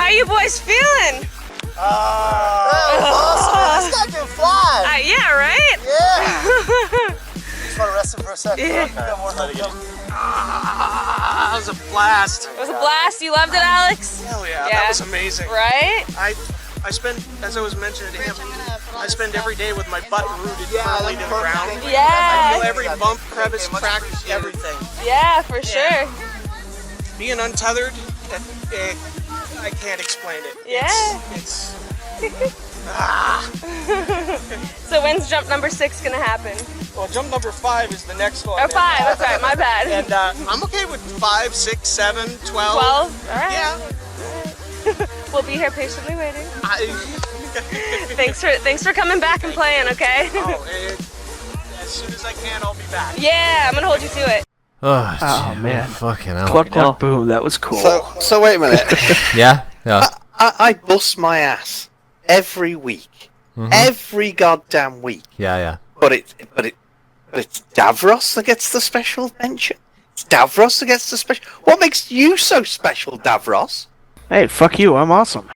How you boys feeling? Awesome. This guy can fly. Yeah, right? Yeah. Just want to rest him for a second. Yeah. That was a blast. It was a blast. You loved it, Alex? Hell yeah, that was amazing. Right? I spend, as I was mentioning to him, I spend every day with my butt rooted firmly to the ground. Yeah. I feel every bump, crevice, crack, everything. Yeah, for sure. Being untethered, I can't explain it. Yeah. It's So when's jump number 6 gonna happen? Well, jump number 5 is the next one. Oh, 5, that's right, my bad. And I'm okay with 5, 6, 7, 12. 12? Alright. Yeah. We'll be here patiently waiting. Thanks for coming back and playing, okay? As soon as I can, I'll be back. Yeah, I'm gonna hold you to it. Oh man. Fucking hell. Cluck, cluck, boom. That was cool. So wait a minute. Yeah? Yeah. I bust my ass every week. Every goddamn week. Yeah. But it's Davros that gets the special mention. It's Davros that gets the special. What makes you so special, Davros? Hey, fuck you. I'm awesome.